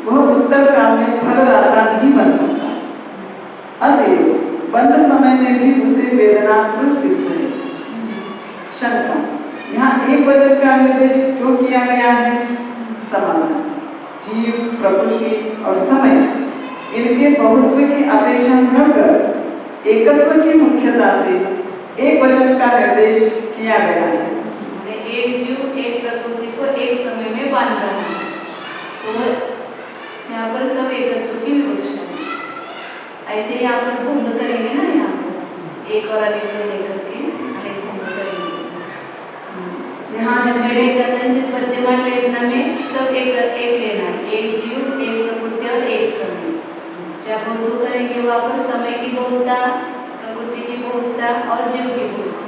वह उत्तर काल में फलदाता नहीं बन सकता। अतएव बंद समय में भी उसे वेदनात्मक सिद्ध है। शंका यहाँ एक वचन का निर्देश क्यों किया गया है? समाधान जीव, प्रकृति और समय इनके बहुत्व की अपेक्षा न कर एकत्व की मुख्यता से एक वचन का निर्देश किया गया है। एक जीव एक प्रकृति को एक समय में बांध रहा है, तो यहाँ पर सब एकत्व की विवक्षा है। ऐसे ही आप लोग भंग करेंगे ना, यहाँ पर एक और अनेक को लेकर के अनेक भंग करेंगे। यहाँ मेरे कथनचित वर्तमान वेदना में सब एक लेना है, एक जीव एक प्रकृति और एक समय। जब हम करेंगे वहाँ पर समय की बहुलता, प्रकृति की बहुलता और जीव की बहुलता।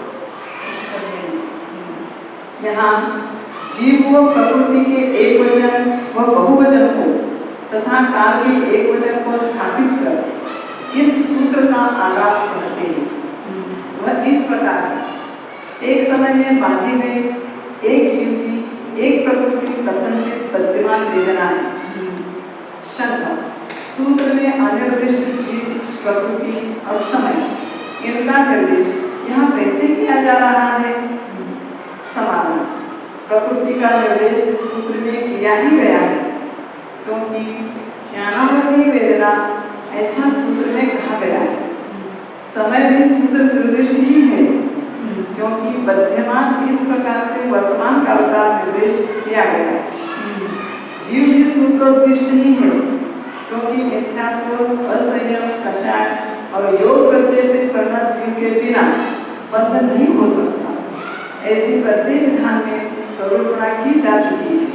यहाँ जीव व प्रकृति के एक वचन व बहुवचन को तथा काल के एक वचन को स्थापित कर इस सूत्र का आगाज करते हैं। वह इस प्रकार है। एक समय में बांधी गई एक जीव की एक प्रकृति कथनचित विद्यमान वेदना है। शंका सूत्र में अनिर्दिष्ट जीव, प्रकृति और समय इनका निर्देश यहाँ कैसे किया जा रहा है? समाधान प्रकृति का निर्देश सूत्र में किया ही गया है, क्योंकि ज्ञानावरणीय वेदना ऐसा सूत्र में कहा गया है। समय भी सूत्र निर्दिष्ट ही है, क्योंकि विद्यमान इस प्रकार से वर्तमान काल का निर्देश किया गया है। जीव भी सूत्रोद्दिष्ट ही है, क्योंकि मिथ्यात्व, असंयम, कषाय और योग प्रत्यय से करना जीव के बिना बंधन नहीं हो सकता। ऐसी प्रत्येक विधान में प्रलोभना की जा चुकी है,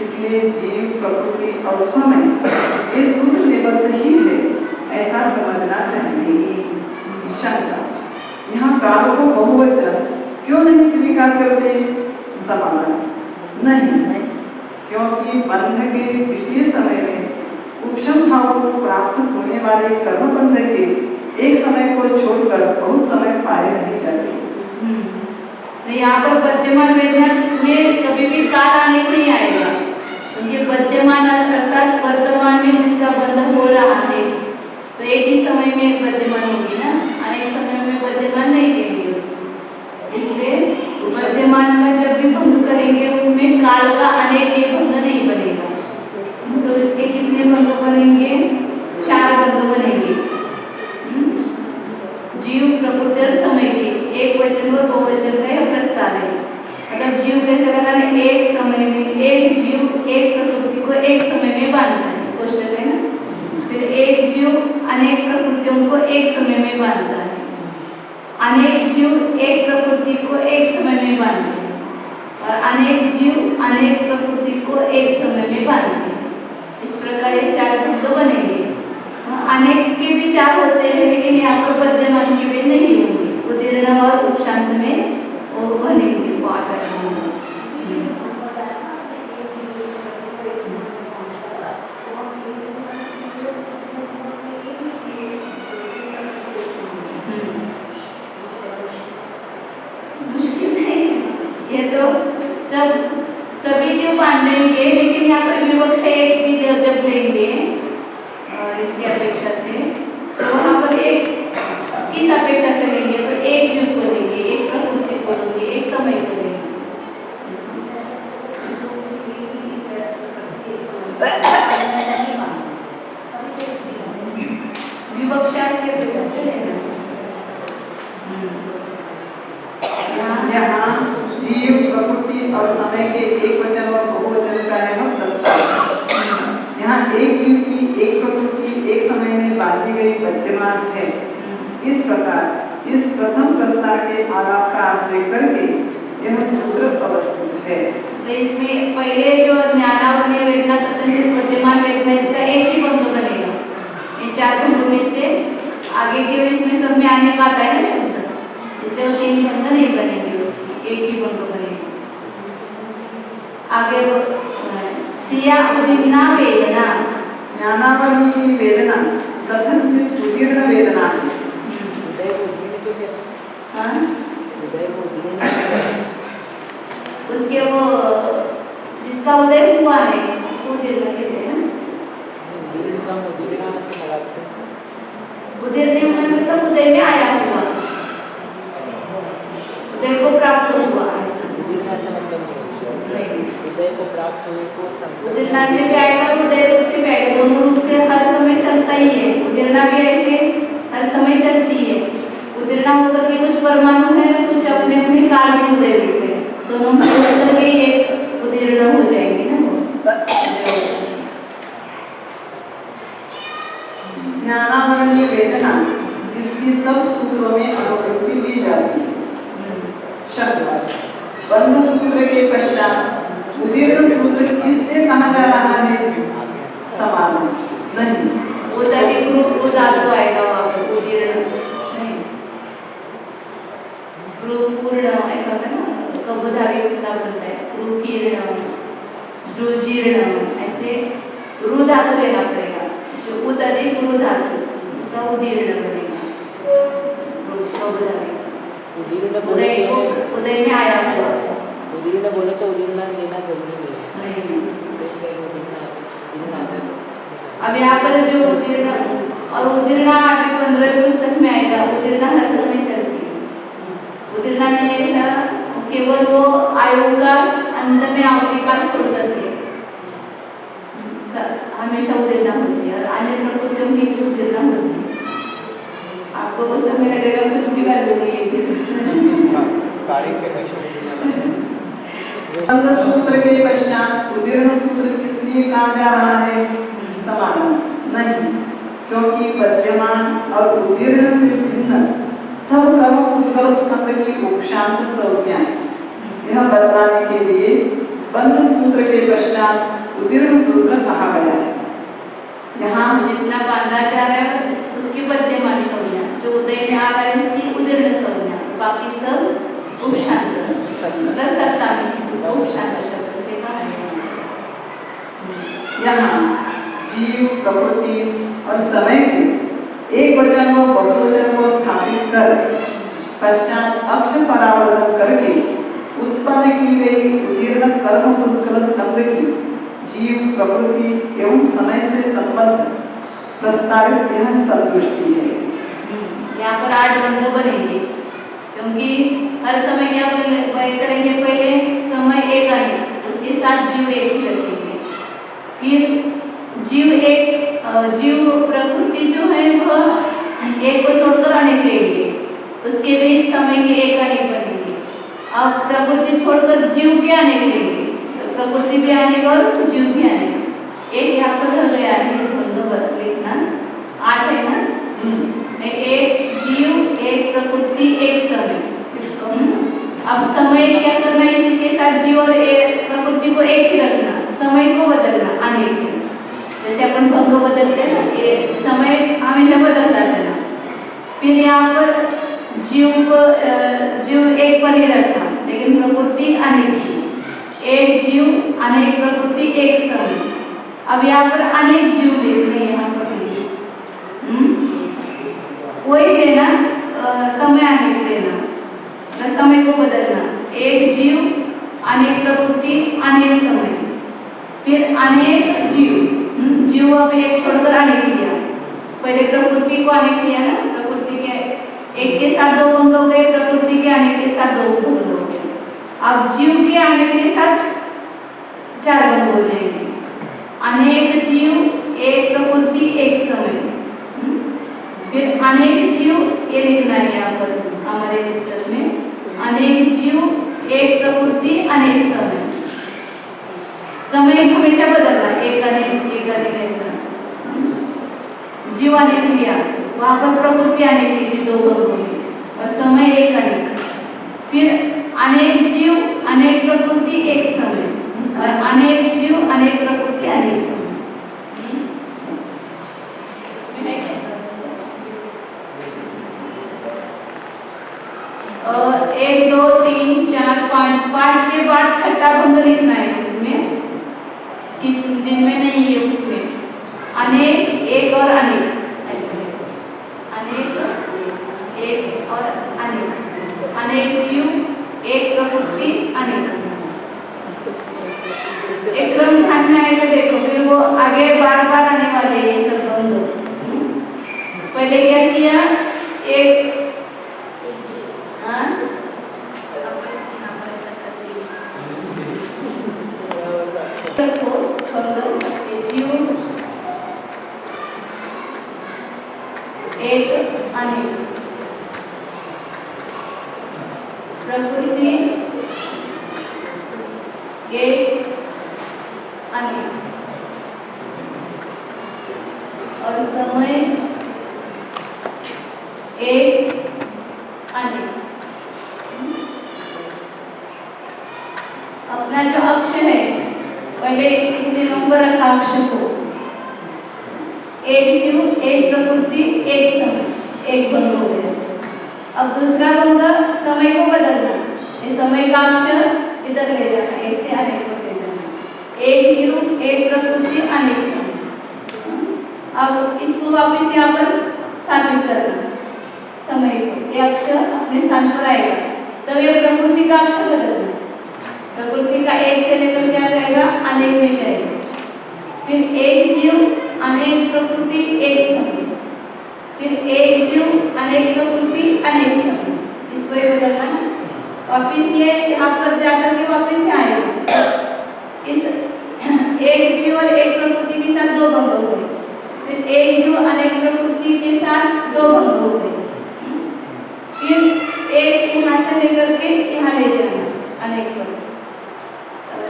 इसलिए जीव, प्रकृति और समय ये सूत्र निबद्ध ही है, ऐसा समझना चाहिए। शंका यहाँ काल को बहुवचन क्यों नहीं स्वीकार करते? समाधान नहीं, क्योंकि बंध के द्वितीय समय में उपशम भाव को प्राप्त होने वाले कर्म बंध के एक समय को छोड़कर बहुत समय पाए नहीं जाते। यहाँ पर विद्यमान वेदना में कभी भी काल आने नहीं आएगा, क्योंकि विद्यमान अर्थात वर्तमान में जिसका बंध हो रहा है तो एक ही समय में विद्यमान होगी ना, अनेक समय में विद्यमान नहीं देंगे उसको। इसलिए विद्यमान का जब भी भंग करेंगे उसमें काल का अनेक भंग नहीं बनेगा। तो इसके कितने भंग बनेंगे? 4 भंग बनेंगे। जीव, प्रकृति और समय के एक वचन और बहुवचन का यह प्रस्ताव है। मतलब जीव कैसे लगाना? एक समय में एक जीव एक प्रकृति को एक समय में बांधता है, कोष्टक है ना। फिर एक जीव अनेक प्रकृतियों को एक समय में बांधता है, अनेक जीव एक प्रकृति को एक समय में बांधते हैं, और अनेक जीव अनेक प्रकृति को एक समय में बांधते हैं। इस प्रकार ये 4 भंग बनेंगे। अनेक के भी 4 होते हैं, लेकिन यहाँ पर विद्यमान के भी नहीं होंगे। उदीर्ण और उपशांत में वो बनेंगे, वो 8 होंगे। मुश्किल नहीं है, ये लेंगे, लेकिन यहाँ पर विवक्षा एक भी जब लेंगे इसकी अपेक्षा से, तो वहाँ पर एक किस अपेक्षा से लेंगे, तो एक जीव को लेंगे, एक प्रकृति को लेंगे, एक समय को लेंगे। विवक्षा की अपेक्षा से लेना। यहाँ जीव, प्रकृति और समय के एक वचन और बहुवचन का है प्रस्ताव। यहाँ एक जीव की एक प्रकृति एक समय में बांधी गई विद्यमान है। इस प्रकार इस प्रथम प्रस्ताव के आलाप का आश्रय करके यह सूत्र अवस्थित है। तो इसमें पहले जो ज्ञानावली वेदना कथनचित विद्यमान वेदना, इसका एक ही बंध बनेगा। इन चार बंधों में से आगे के इसमें सब में आने का आता है ना शब्द, इसलिए वो तीन बंध नहीं बनेंगे, उसकी एक ही बंध बनेगा। आगे वो सिया उदिन्ना वेदना, ज्ञानावली की वेदना कथनचित उदीर्ण वेदना है। हृदय को उद्दीर्ण क्यों कहते हैं? हाँ? हृदय को उद्दीर्ण क्यों कहते हैं? उसके वो जिसका उदय हुआ है उसको उदीर्ण कहते हैं। उद्दीर्ण का उद्दीर्ण से लगाते हैं। उदीर्ण मतलब उदय में आया हुआ, उदय को प्राप्त हुआ ऐसा। उद्दीर्ण से मतलब नहीं है उसका। नहीं। हृदय को प्राप्त हुए को संस्कृत उदीर्ण से भी आएगा, उदय रूप से भी आएगा, दोनों रूप से हर समय चलता ही है। उदीर्ण भी ऐसे हर समय चलती है। उदीर्ण होकर के कुछ परमाणु है, कुछ अपने अपने काल में उदय रूप है, दोनों मिलकर के एक उदीर्ण हो जाएंगे ना वो। ज्ञानावली वेदना इसकी सब सूत्रों में अनुवृत्ति ली जाती है। शब्द बंध सूत्र के पश्चात उदीर्ण सूत्र किससे कहा जा रहा है? समाधान नहीं। वो धातु आएगा वहाँ पर, उदीर्ण नहीं, पूर्ण ऐसा होता है ना, कबधारी उसका बनता है, रुकीर्ण, रुजीर्ण, ऐसे रु धातु लेना पड़ेगा, जो उद अधिक रु धातु, इसका उदीर्ण बनेगा। कबधारी उदीर्ण उदय को उदय में आया हुआ। उदीर्ण बोले तो उदीर्ण लेना जरूरी नहीं है। नहीं। उदीर्ण आता है तो अब यहाँ पर जो उदीर्ण और उदीर्ण 8वीं 15वीं पुस्तक में आएगा, उदीर्ण हर समय चलती है। उदीर्ण नहीं ऐसा केवल वो आयु का अंत में आखिरी काल छोड़ करके हमेशा उदीर्ण होती है, और अन्य प्रकृतियों की भी उदीर्ण होती है। आपको वो समय लगेगा, कुछ भी वैल्यू नहीं है। बंध सूत्र के पश्चात उदीर्ण सूत्र किस लिए कहा जा रहा है? समाधान नहीं, क्योंकि विद्यमान और उदीर्ण से भिन्न सब कर्म उद्गल स्कंद की उपशांत संज्ञाएं यह बताने के लिए बंध सूत्र के पश्चात उदीर्ण सूत्र कहा गया है। यहाँ जितना बांधा जा रहा है उसकी विद्यमान संज्ञा, जो उदय में आ रहा है उसकी उदीर्ण संज्ञा, बाकी सब उपशांत मतलब सत्ता में उसको उपशांत शब्द से कहा है। यहाँ जीव, प्रकृति और समय को एक वचन व बहुवचन को स्थापित कर पश्चात अक्ष परावर्तन करके उत्पन्न की गई उदीर्ण कर्म पुष्कल स्कंद की जीव, प्रकृति एवं समय से संबद्ध प्रस्तावित यह संतुष्टि है। यहाँ पर 8 बंध बनेंगे, क्योंकि हर समय क्या करेंगे, पहले समय एक आए, उसके साथ जीव एक ही रखेंगे, फिर जीव प्रकृति जो है वह एक को छोड़कर अनेक लेंगे, उसके भी समय के एक अनेक बनेंगे। अब प्रकृति छोड़कर जीव भी अनेक लेंगे, तो प्रकृति भी अनेक और जीव भी अनेक। एक यहाँ पर रह गया है, लिखना 8 है ना, एक जीव, एक प्रकृति, एक समय। अब समय क्या करना, इसी के साथ जीव और प्रकृति को एक ही रखना, समय को बदलना अनेक। जैसे अपन भंग बदलते हैं ना, ये समय हमेशा बदलता रहना। फिर यहाँ पर जीव एक पर ही रखना, लेकिन प्रकृति अनेक, एक जीव अनेक प्रकृति एक समय। अब यहाँ पर अनेक जीव लिखने, यहाँ पर वही देना, समय अनेक देना, समय को बदलना, एक जीव अनेक प्रकृति अनेक समय। फिर अनेक जीव, जीव अब एक छोड़कर अनेक लिया। पहले प्रकृति को अनेक लिया ना, प्रकृति के एक के साथ दो बंद हो गए, प्रकृति के अनेक के साथ दो बंद हो गए। अब जीव के अनेक के साथ चार बंद हो जाएंगे। अनेक जीव एक प्रकृति एक समय, फिर अनेक जीव, ये लिखना है यहाँ पर हमारे पुस्तक में, अनेक जीव एक प्रकृति अनेक समय। समय हमेशा बदलना, एक अनेक ऐसा। जीव अनेक लिया, वहाँ पर प्रकृति अनेक लिखी दो बंदों में, और समय एक अनेक। फिर अनेक जीव अनेक प्रकृति एक समय, और अनेक जीव अनेक प्रकृति अनेक समय। और 1 2 3 4 5, 5 के बाद छठा बंद लिखना है उसमें, जिनमें नहीं है उसमें अनेक, एक और अनेक, ऐसे अनेक, एक और अनेक, अनेक जीव एक प्रकृति अनेक। एक क्रम ध्यान में आएगा, देखो फिर वो आगे बार बार आने वाले हैं ये सब बंद। पहले क्या किया, एक जीव एक अनेक, प्रकृति एक अनेक, और समय एक अनेक। अपना जो अक्ष है, पहले इसने नंबर रखा अक्ष को, एक जीव एक प्रकृति एक समय, एक बंद हो गया। अब दूसरा बंद समय को बदलना, ये समय का अक्षर इधर ले जाना, एक से अनेक को ले जाना, एक जीव एक प्रकृति अनेक समय। अब इसको वापस यहाँ पर स्थापित करना, समय को, ये अक्षर अपने स्थान पर आएगा, तब ये प्रकृति का अक्षर बदलना, प्रकृति का एक से लेकर क्या जाएगा, अनेक में जाएगा। फिर एक जीव अनेक प्रकृति एक समय, फिर एक जीव अनेक प्रकृति अनेक समय, इसको ये बदलना है। वापिस ये यहाँ पर जाकर के वापिस आएगा, इस एक जीव और एक प्रकृति के साथ दो बंद हो गए, फिर एक जीव अनेक प्रकृति के साथ दो बंद हो गए, फिर एक यहाँ से लेकर के यहाँ ले जाना, अनेक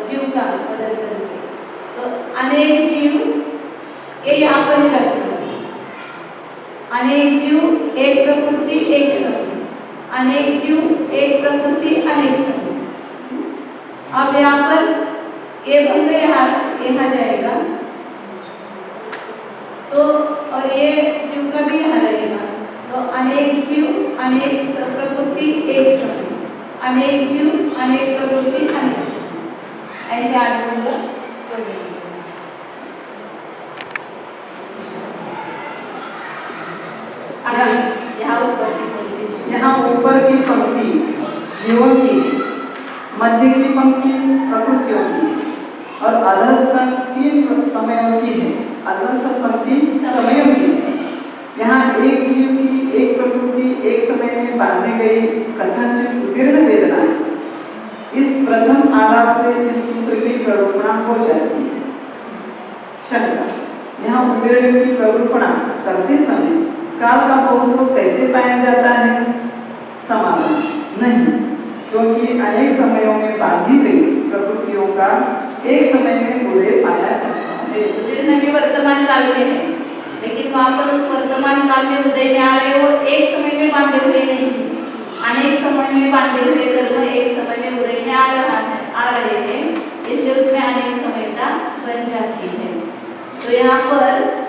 जीव का बदल करके, तो अनेक जीव ये यहाँ पर ही रखना, अनेक जीव एक प्रकृति एक समय, अनेक जीव एक प्रकृति अनेक समय। अब यहाँ पर ये बंद यहाँ जाएगा, तो और ये जीव का भी यहाँ रहेगा, तो अनेक जीव अनेक प्रकृति एक समय, अनेक जीव अनेक प्रकृति अनेक समय, ऐसे आगे बंद कर देंगे। यहाँ ऊपर की पंक्ति जीवों की, मध्य की पंक्ति प्रकृतियों की, और अधस्थ 3 समयों की है। अधस्थ पंक्ति समयों की है। यहाँ एक जीव की एक प्रकृति एक समय में बांधी गई कथनचित उत्तीर्ण वेदना है। इस प्रथम आलाप से इस सूत्र की प्ररूपणा हो जाती है। शंका, यहाँ उत्तीर्ण की प्ररूपणा करते समय काल का बहुत्व कैसे पाया जाता है? समाधान, नहीं, क्योंकि अनेक समयों में बांधी गई प्रकृतियों का एक समय में उदय पाया जाता है। उत्तीर्ण भी वर्तमान काल में है, लेकिन वहाँ पर उस वर्तमान काल में उदय में आ रहे, वो एक समय में बांधे हुए नहीं, अनेक समय में बांधे हुए कर्म एक समय में उदय में आ रहे हैं, इसलिए उसमें अनेक समयता बन जाती है। तो यहाँ पर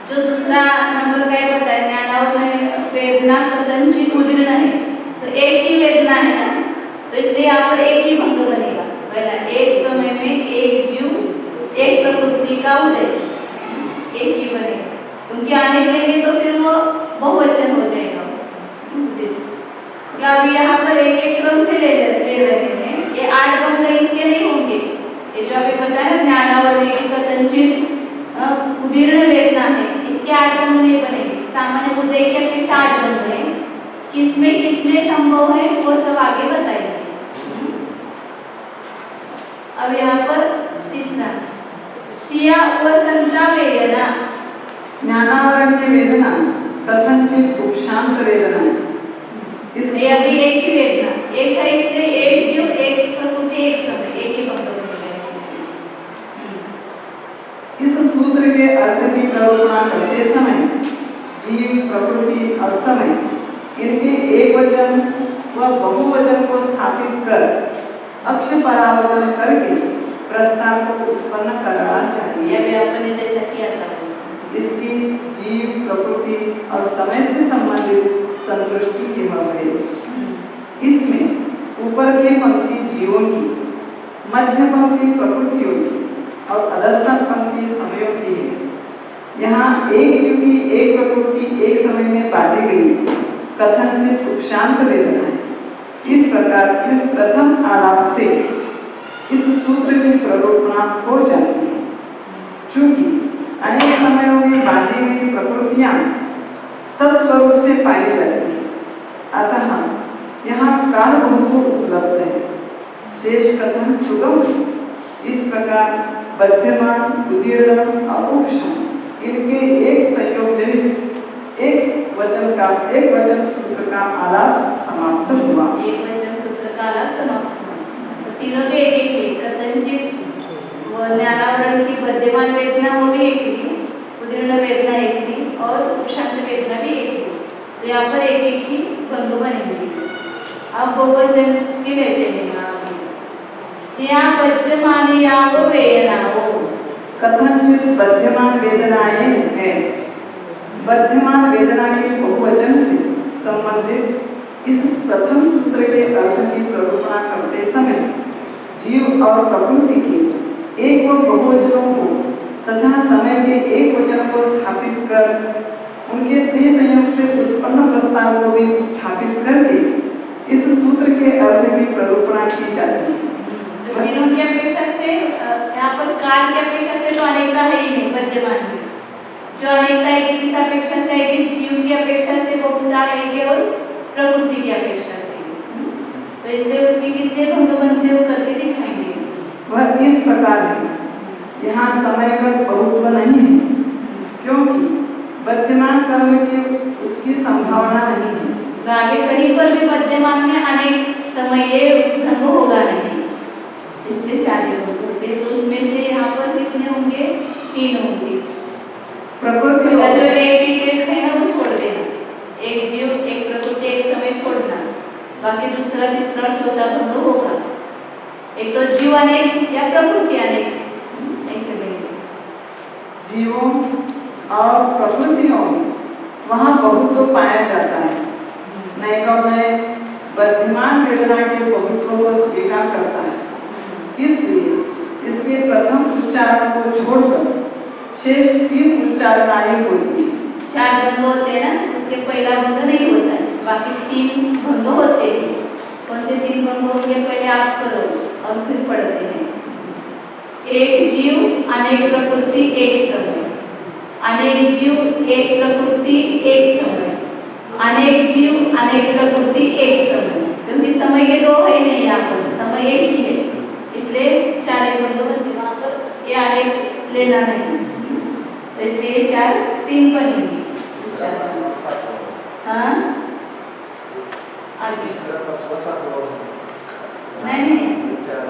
जो दूसरा नंबर का बताया, ज्ञानावर वेदना कथनचित उदीर्ण है, तो एक ही वेदना है ना, तो इसलिए यहाँ पर एक ही भंग बनेगा। पहला एक समय में एक जीव एक प्रकृति का उदय, एक ही बनेगा, क्योंकि अनेक लेंगे तो फिर वो बहुवचन हो जाएगा उसका। अब यहाँ पर एक एक क्रम से ले रहे हैं, ये 8 बंद इसके नहीं होंगे, ये जो अभी बताया ना ज्ञानावली की कथनचित उदीर्ण वेदना है, इसके 8 बंध नहीं बनेंगे। सामान्य बुद्धि की अपेक्षा 8 बंध है, किसमें कितने संभव है वो सब आगे बताएंगे। अब यहाँ पर तीसरा सिया वसंता वेदना। ज्ञानावरणीय वेदना कथनचित उपशांत वेदना है। ये अभी एक ही वेदना, एक है, इसलिए एक जीव एक प्रकृति एक समय, एक ही पंक्ति में इस सूत्र के अर्थ की कल्पना करते समय जीव, प्रकृति और समय इनके एक वचन व बहुवचन को स्थापित कर अक्ष परावर्तन करके प्रस्ताव को उत्पन्न करना चाहिए। ये अभी आपने जैसा किया था इसकी जीव, प्रकृति और समय से संबंधित संतुष्टि यह है। इसमें ऊपर की पंक्ति जीवों की, मध्य पंक्ति प्रकृतियों की और अधस्थ पंक्ति समयों की है। यहाँ एक जीव की एक प्रकृति एक समय में बांधी गई कथनचित उपशांत वेदना है। इस प्रकार इस प्रथम आलाप से इस सूत्र की प्ररूपणा हो जाती है। चूंकि अनेक समयों में बांधी गई प्रकृतियां सत्स्वरूप से पाई जाती है, अतः यहाँ काल बहुत उपलब्ध है। शेष कथन सुगम है। इस प्रकार बध्यमान, उदीर्ण और उपशांत इनके एक संयोजनित एक वचन सूत्र का आलाप समाप्त हुआ। एक वचन सूत्र का आलाप समाप्त हुआ। तो तीनों भी एक ही थे, कथनचित व ज्ञानावरण की बध्यमान वेदना वो भी एक थी, उदीर्ण वेदना एक थी और उपशांत वेदना भी एक थी। तो यहाँ पर एक एक ही बंधु बनेंगे। अब बहुवचन की लेते हैं यहाँ सिया बध्यमानी याव वेदनाओ। कथनचित बध्यमान वेदनाएं हैं। बध्यमान वेदना के बहुवचन से संबंधित इस प्रथम सूत्र के अर्थ की प्ररूपणा करते समय जीव और प्रकृति के एक व बहुवचनों को तथा समय के एक वचन को स्थापित कर उनके त्रिसंयोग से उत्पन्न प्रस्ताव को भी स्थापित करके इस सूत्र के अर्थ की प्ररूपणा की जाती है। तो तीनों की अपेक्षा से यहाँ पर काल की अपेक्षा से तो अनेकता है ही नहीं बध्यमान में। जो अनेकता है किस अपेक्षा से आएगी? जीव की अपेक्षा से बहुता आएगी और प्रकृति की अपेक्षा से। तो इसलिए उसकी कितने भंग बनते हो करके दिखाएंगे। वह इस प्रकार है। यहाँ समय का बहुत्व नहीं है, क्योंकि बध्यमान कर्म की उसकी संभावना नहीं है। आगे कहीं पर भी बध्यमान में अनेक समय भंग होगा नहीं, इसलिए 4 लोग होते। तो उसमें से यहाँ पर कितने होंगे? 3 होंगे। प्रकृति का जो एक है ना वो छोड़ देना, एक जीव एक प्रकृति एक समय छोड़ना, बाकी दूसरा तीसरा चौथा भंग होगा। एक तो जीव अनेक या प्रकृति अनेक, ऐसे लेंगे। जीवों और प्रकृतियों वहाँ बहुत्व पाया जाता है। नैकम में बध्यमान वेदना के बहुत्व को स्वीकार करता है, इसलिए इसके प्रथम उच्चारण को छोड़कर शेष 3 उच्चारणाएं होती है। 4 भंग होते हैं ना, उसके पहला भंग नहीं होता है, बाकी 3 भंग होते हैं। कौन से 3 भंग होंगे पहले आप करो और फिर पढ़ते हैं। एक जीव अनेक प्रकृति एक समय, अनेक जीव एक प्रकृति एक समय, अनेक जीव अनेक प्रकृति एक समय। क्योंकि समय के 2 है नहीं, यहाँ पर समय एक ही है, इसलिए 4 भंग बनते। वहाँ पर ये अनेक लेना नहीं, तो इसलिए 4 3 बनेंगे। हाँ आगे नहीं,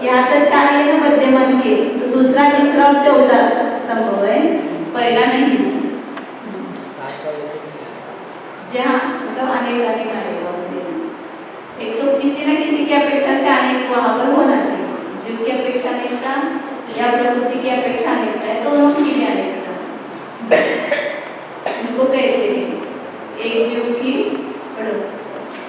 यहाँ तक 4 है ना बध्यमान के, तो दूसरा तीसरा और चौथा संभव है, पहला नहीं। जहाँ मतलब अनेक आएगा। एक तो किसी न किसी की अपेक्षा से अनेक वहाँ पर होना चाहिए। जीव की अपेक्षा अनेकता या प्रकृति की अपेक्षा अनेकता है, दोनों की भी अनेकता। उनको कहते हैं एक जीव की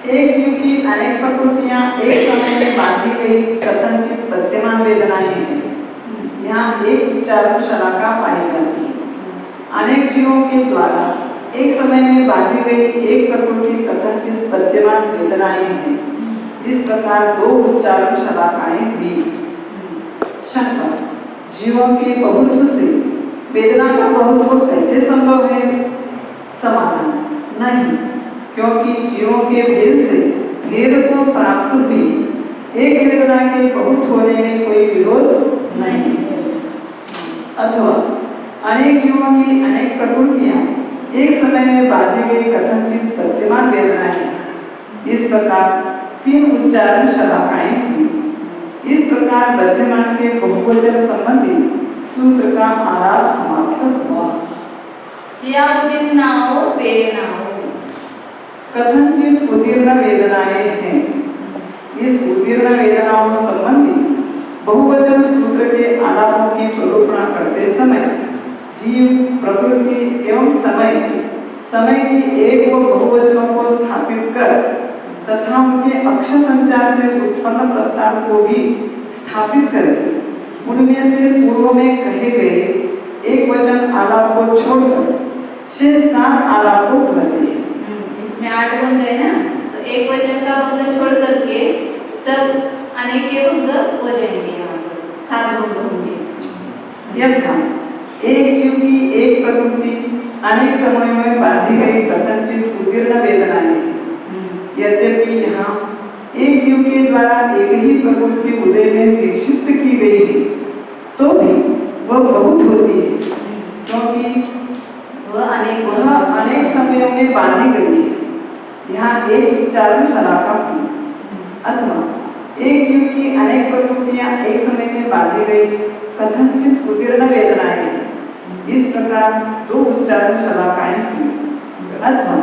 एक जीव की अनेक प्रकृतियां एक समय में बांधी गई कथनचित बध्यमान वेदनाएं हैं। यहाँ एक उच्चारण शलाका पाई जाती है। अनेक जीवों के द्वारा एक समय में बांधी गई एक प्रकृति कथनचित बध्यमान वेदनाएं हैं। इस प्रकार 2 उच्चारण शलाकाएं हुई। शंका जीवों के बहुत्व से वेदना का बहुत्व कैसे संभव है? समाधान नहीं, क्योंकि जीवों के भेद से भेद को प्राप्त हुई एक वेदना के बहुत होने में कोई विरोध नहीं है। अथवा अनेक जीवों की अनेक प्रकृतियां एक समय में बांधी गई कथनचित विद्यमान वेदनाएं, इस प्रकार 3 उच्चारण शलाकाएं हुई। इस प्रकार विद्यमान के बहुवचन संबंधी सूत्र का आलाप समाप्त हुआ। स्यादिन्नाओ वेदनाओ कथनचित उदीर्ण वेदनाएं हैं। इस उदीर्ण वेदनाओं संबंधी बहुवचन सूत्र के आलापों की स्वरूपणा करते समय जीव, प्रकृति एवं समय की एक व बहुवचनों को स्थापित कर तथा उनके अक्ष संचार से उत्पन्न प्रस्ताव को भी स्थापित करके उनमें से पूर्व में कहे गए एक वचन आलाप को छोड़कर शेष 7 आलाप को कहते हैं। इसमें 8 भंग है ना, तो एक वचन का भंग छोड़ करके सब अनेक के भंग हो जाएंगे। यहाँ पर 7 भंग होंगे। यथा एक जीव की एक प्रकृति अनेक समयों में बांधी गई कथनचित उदीर्ण वेदनाएं हैं। यद्यपि यहाँ एक जीव के द्वारा एक ही प्रकृति उदय में विकसित की गई है, तो भी वह बहुत होती है, क्योंकि वह अनेक समयों में बांधी गई है। यहाँ एक उच्चारण शलाका हुई। अथवा एक जीव की अनेक प्रकृतियां एक समय में बांधी गई कथनचित उदीर्ण वेदनाएं हैं। इस प्रकार 2 उच्चारण शलाकाएं हुई। अथवा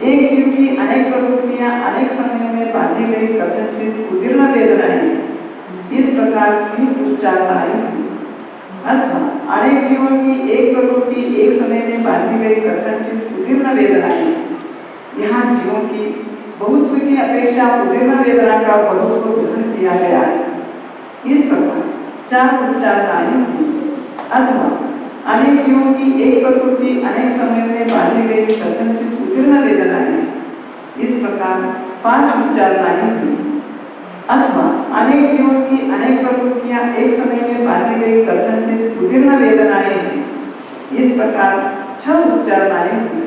एक जीव की अनेक प्रकृतियां अनेक समयों में बांधी गई कथनचित उदीर्ण वेदनाएं हैं। इस प्रकार 3 उच्चारणाएं हुई। अथवा अनेक जीवों की एक प्रकृति एक समय में बांधी गई कथनचित उदीर्ण वेदनाएं हैं। यहाँ जीवों की बहुत्व की अपेक्षा उदीर्ण वेदना का बहुत्व ग्रहण किया गया है। इस प्रकार 4 उच्चारणाएं हुई। अथवा अनेक जीवों की एक प्रकृति अनेक समय में बांधी गई कथनचित उदीर्ण वेदनाएं हैं। इस प्रकार 5 उच्चारणाएं हुई। अथवा अनेक जीवों की अनेक प्रकृतियां एक समय में बांधी गई कथनचित उदीर्ण वेदनाएं हैं। इस प्रकार 6 उच्चारणाएं हुई।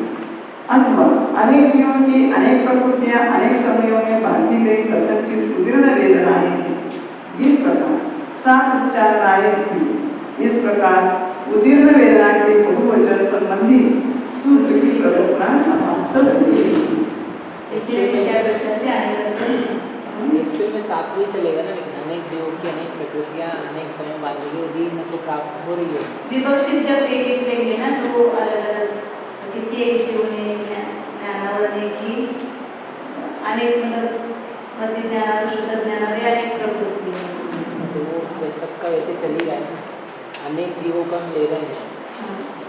अथवा अनेक जीवों की अनेक प्रकृतियां अनेक समयों में बांधी गई कथनचित उदीर्ण वेदनाएं हैं। इस प्रकार 7 उच्चारणाएं हुई। इस प्रकार उदीर्ण वेदना के बहुवचन संबंधी सूत्र की प्ररूपणा समाप्त हुई। इसलिए विषयापेक्षा से आने लगते हैं। एक्चुअल में 7 चलेगा ना, लेकिन अनेक जीवों की अनेक प्रकृतियां अनेक समय बांधी गई उदीर्ण को प्राप्त हो रही है। विवक्षित जब एक लेंगे ना, तो वो अलग-अलग किसी एक जीव ने ज्ञानावरने की अनेक मति ज्ञान, शुद्ध ज्ञान अनेक प्रकृति है। तो वो सबका वैसे चली रहा है। अनेक जीवों का हम ले रहे हैं,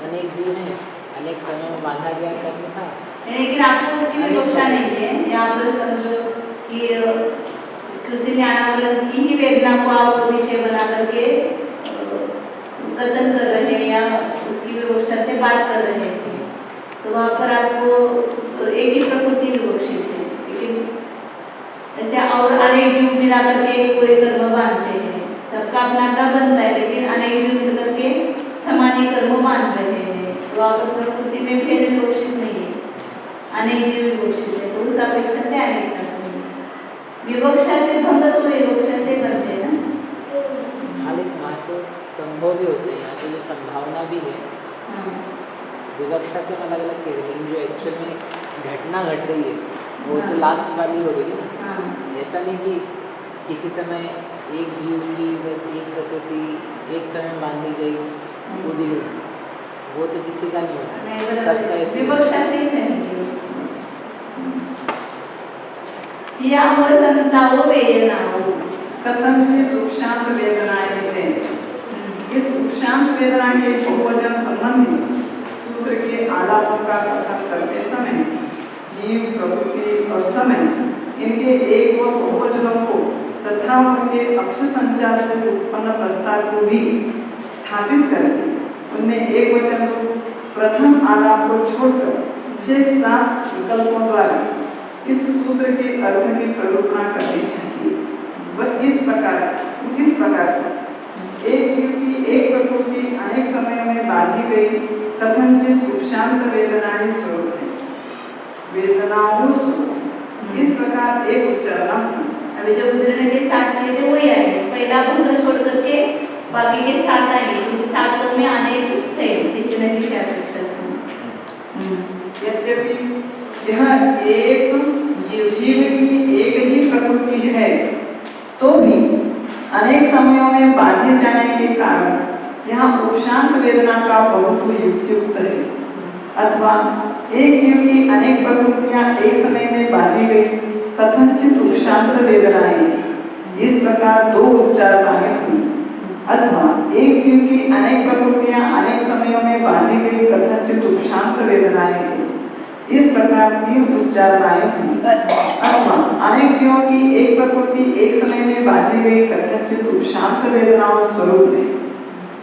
अनेक जीव हैं, अनेक समय में बांधा गया कर्म था। लेकिन आपको उसकी विवक्षा नहीं है। यहाँ पर समझो कि किसी ज्ञानावरण की ही वेदना को आप विषय बना करके कथन कर रहे हैं या उसकी विवक्षा से बात कर रहे हैं, तो वहाँ पर आपको एक ही प्रकृति विवक्षित है। लेकिन ऐसे और अनेक जीव मिला करके कोई कर्म बांधते हैं, सबका अपना अपना बनता है, लेकिन अनेक जीव मिल करके समान कर्म बांध रहे हैं, तो वहाँ पर प्रकृति में भेद विवक्षित नहीं है, अनेक जीव विवक्षित है। तो उस अपेक्षा से अनेक करते हैं। विवक्षा से भंग तो विवक्षा से बनते हैं ना। हाँ, लेकिन वहाँ तो संभव भी होते हैं, यहाँ तो जो संभावना भी है। विवक्षा से अलग अलग कह रहे हैं, जो एक्चुअल में घटना घट रही है वो तो लास्ट वाली हो रही है ना। ऐसा नहीं कि किसी समय एक जीव की बस एक प्रकृति एक समय बांधी गई उदीर्ण, वो तो किसी का नहीं होता, सबका ऐसे विवक्षा से ही कहेंगे उसको। सिया वसंताओ वेदनाओ कथनचित उपशांत वेदनाएं हैं। इस उपशांत वेदना के बहुवचन संबंधी सूत्र के आलापों का कथन करते समय जीव, प्रकृति और समय इनके एक व बहुवचनों को तथा उनके अक्ष संचार से उत्पन्न प्रस्ताव को भी स्थापित करके उनमें एक वचन को प्रथम आलाप को छोड़कर शेष 7 विकल्पों द्वारा इस सूत्र के अर्थ की प्ररूपणा करनी चाहिए। वह इस प्रकार से एक जीव की एक प्रकृति अनेक समयों में बांधी गई कथनचित उपशांत वेदनाएं स्वरूप है। वेदनाओं स्वरूप इस प्रकार एक उच्चारण अभी जो उदाहरण के साथ थे वही आएंगे, पहला भंग छोड़ करके बाकी के साथ आएंगे, क्योंकि सातों में अनेक थे किसी न किसी अपेक्षा से। यद्यपि यह एक जीव की एक ही प्रकृति है, तो भी अनेक समयों में बांधे जाने के कारण यहाँ उपशांत वेदना का बहुत युक्तियुक्त है। अथवा एक जीव की अनेक प्रकृतियां एक समय में बांधी गई कथनचित उपशांत वेदनाएं, इस प्रकार दो उच्चारणाएं हुई। अथवा एक जीव की अनेक प्रकृतियां अनेक समयों में बांधी गई कथनचित उपशांत वेदनाएं, इस प्रकार तीन उच्चारणाएं हुई। अथवा अनेक जीवों की एक प्रकृति एक समय में बांधी गई कथनचित उपशांत वेदनाओं स्वरूप है,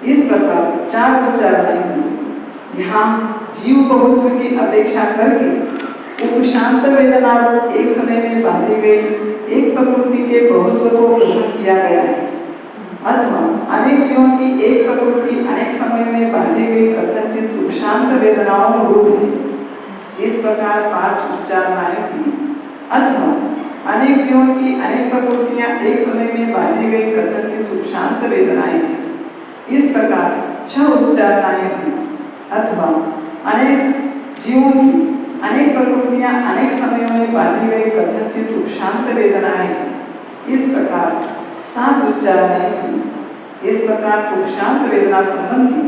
इस प्रकार चार उच्चारणाएं हुई। यहाँ जीव बहुत्व की अपेक्षा करके उपशांत वेदना एक समय में बांधी गई एक प्रकृति के बहुत्व को ग्रहण किया गया है। अथवा अनेक जीवों की एक प्रकृति अनेक समय में बांधी गई कथनचित उपशांत वेदनाओं रूप है, इस प्रकार पांच उच्चारणाएं हुई। अथवा अनेक जीवों की अनेक प्रकृतियां एक समय में बांधी गई कथनचित उपशांत वेदनाएं हैं, इस प्रकार छह उच्चारणाएं हुई। अथवा अनेक जीवों की अनेक प्रकृतियां अनेक समयों में बांधी गई कथनचित उपशांत वेदनाएं हैं, इस प्रकार सात उच्चारणाएं हुई। इस प्रकार उपशांत वेदना संबंधी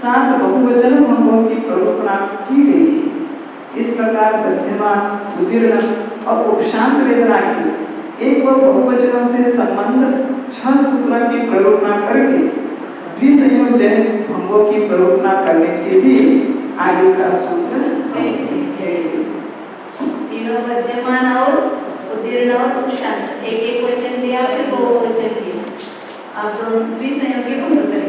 सात बहुवचन भंगों की प्ररूपणा की गई है। इस प्रकार गद्यमान उदीर्ण और उपशांत वेदना की एक व बहुवचनों से संबंध छह सूत्रों की प्ररूपणा करके द्विसंयोजन भंगों की प्ररूपणा करने के लिए आगे का सूत्र तीनों गद्यमान और उदीर्ण और उपशांत, एक एक वचन दिया फिर बहुवचन दिया। अब तो द्विसंयोगी भंग करेंगे।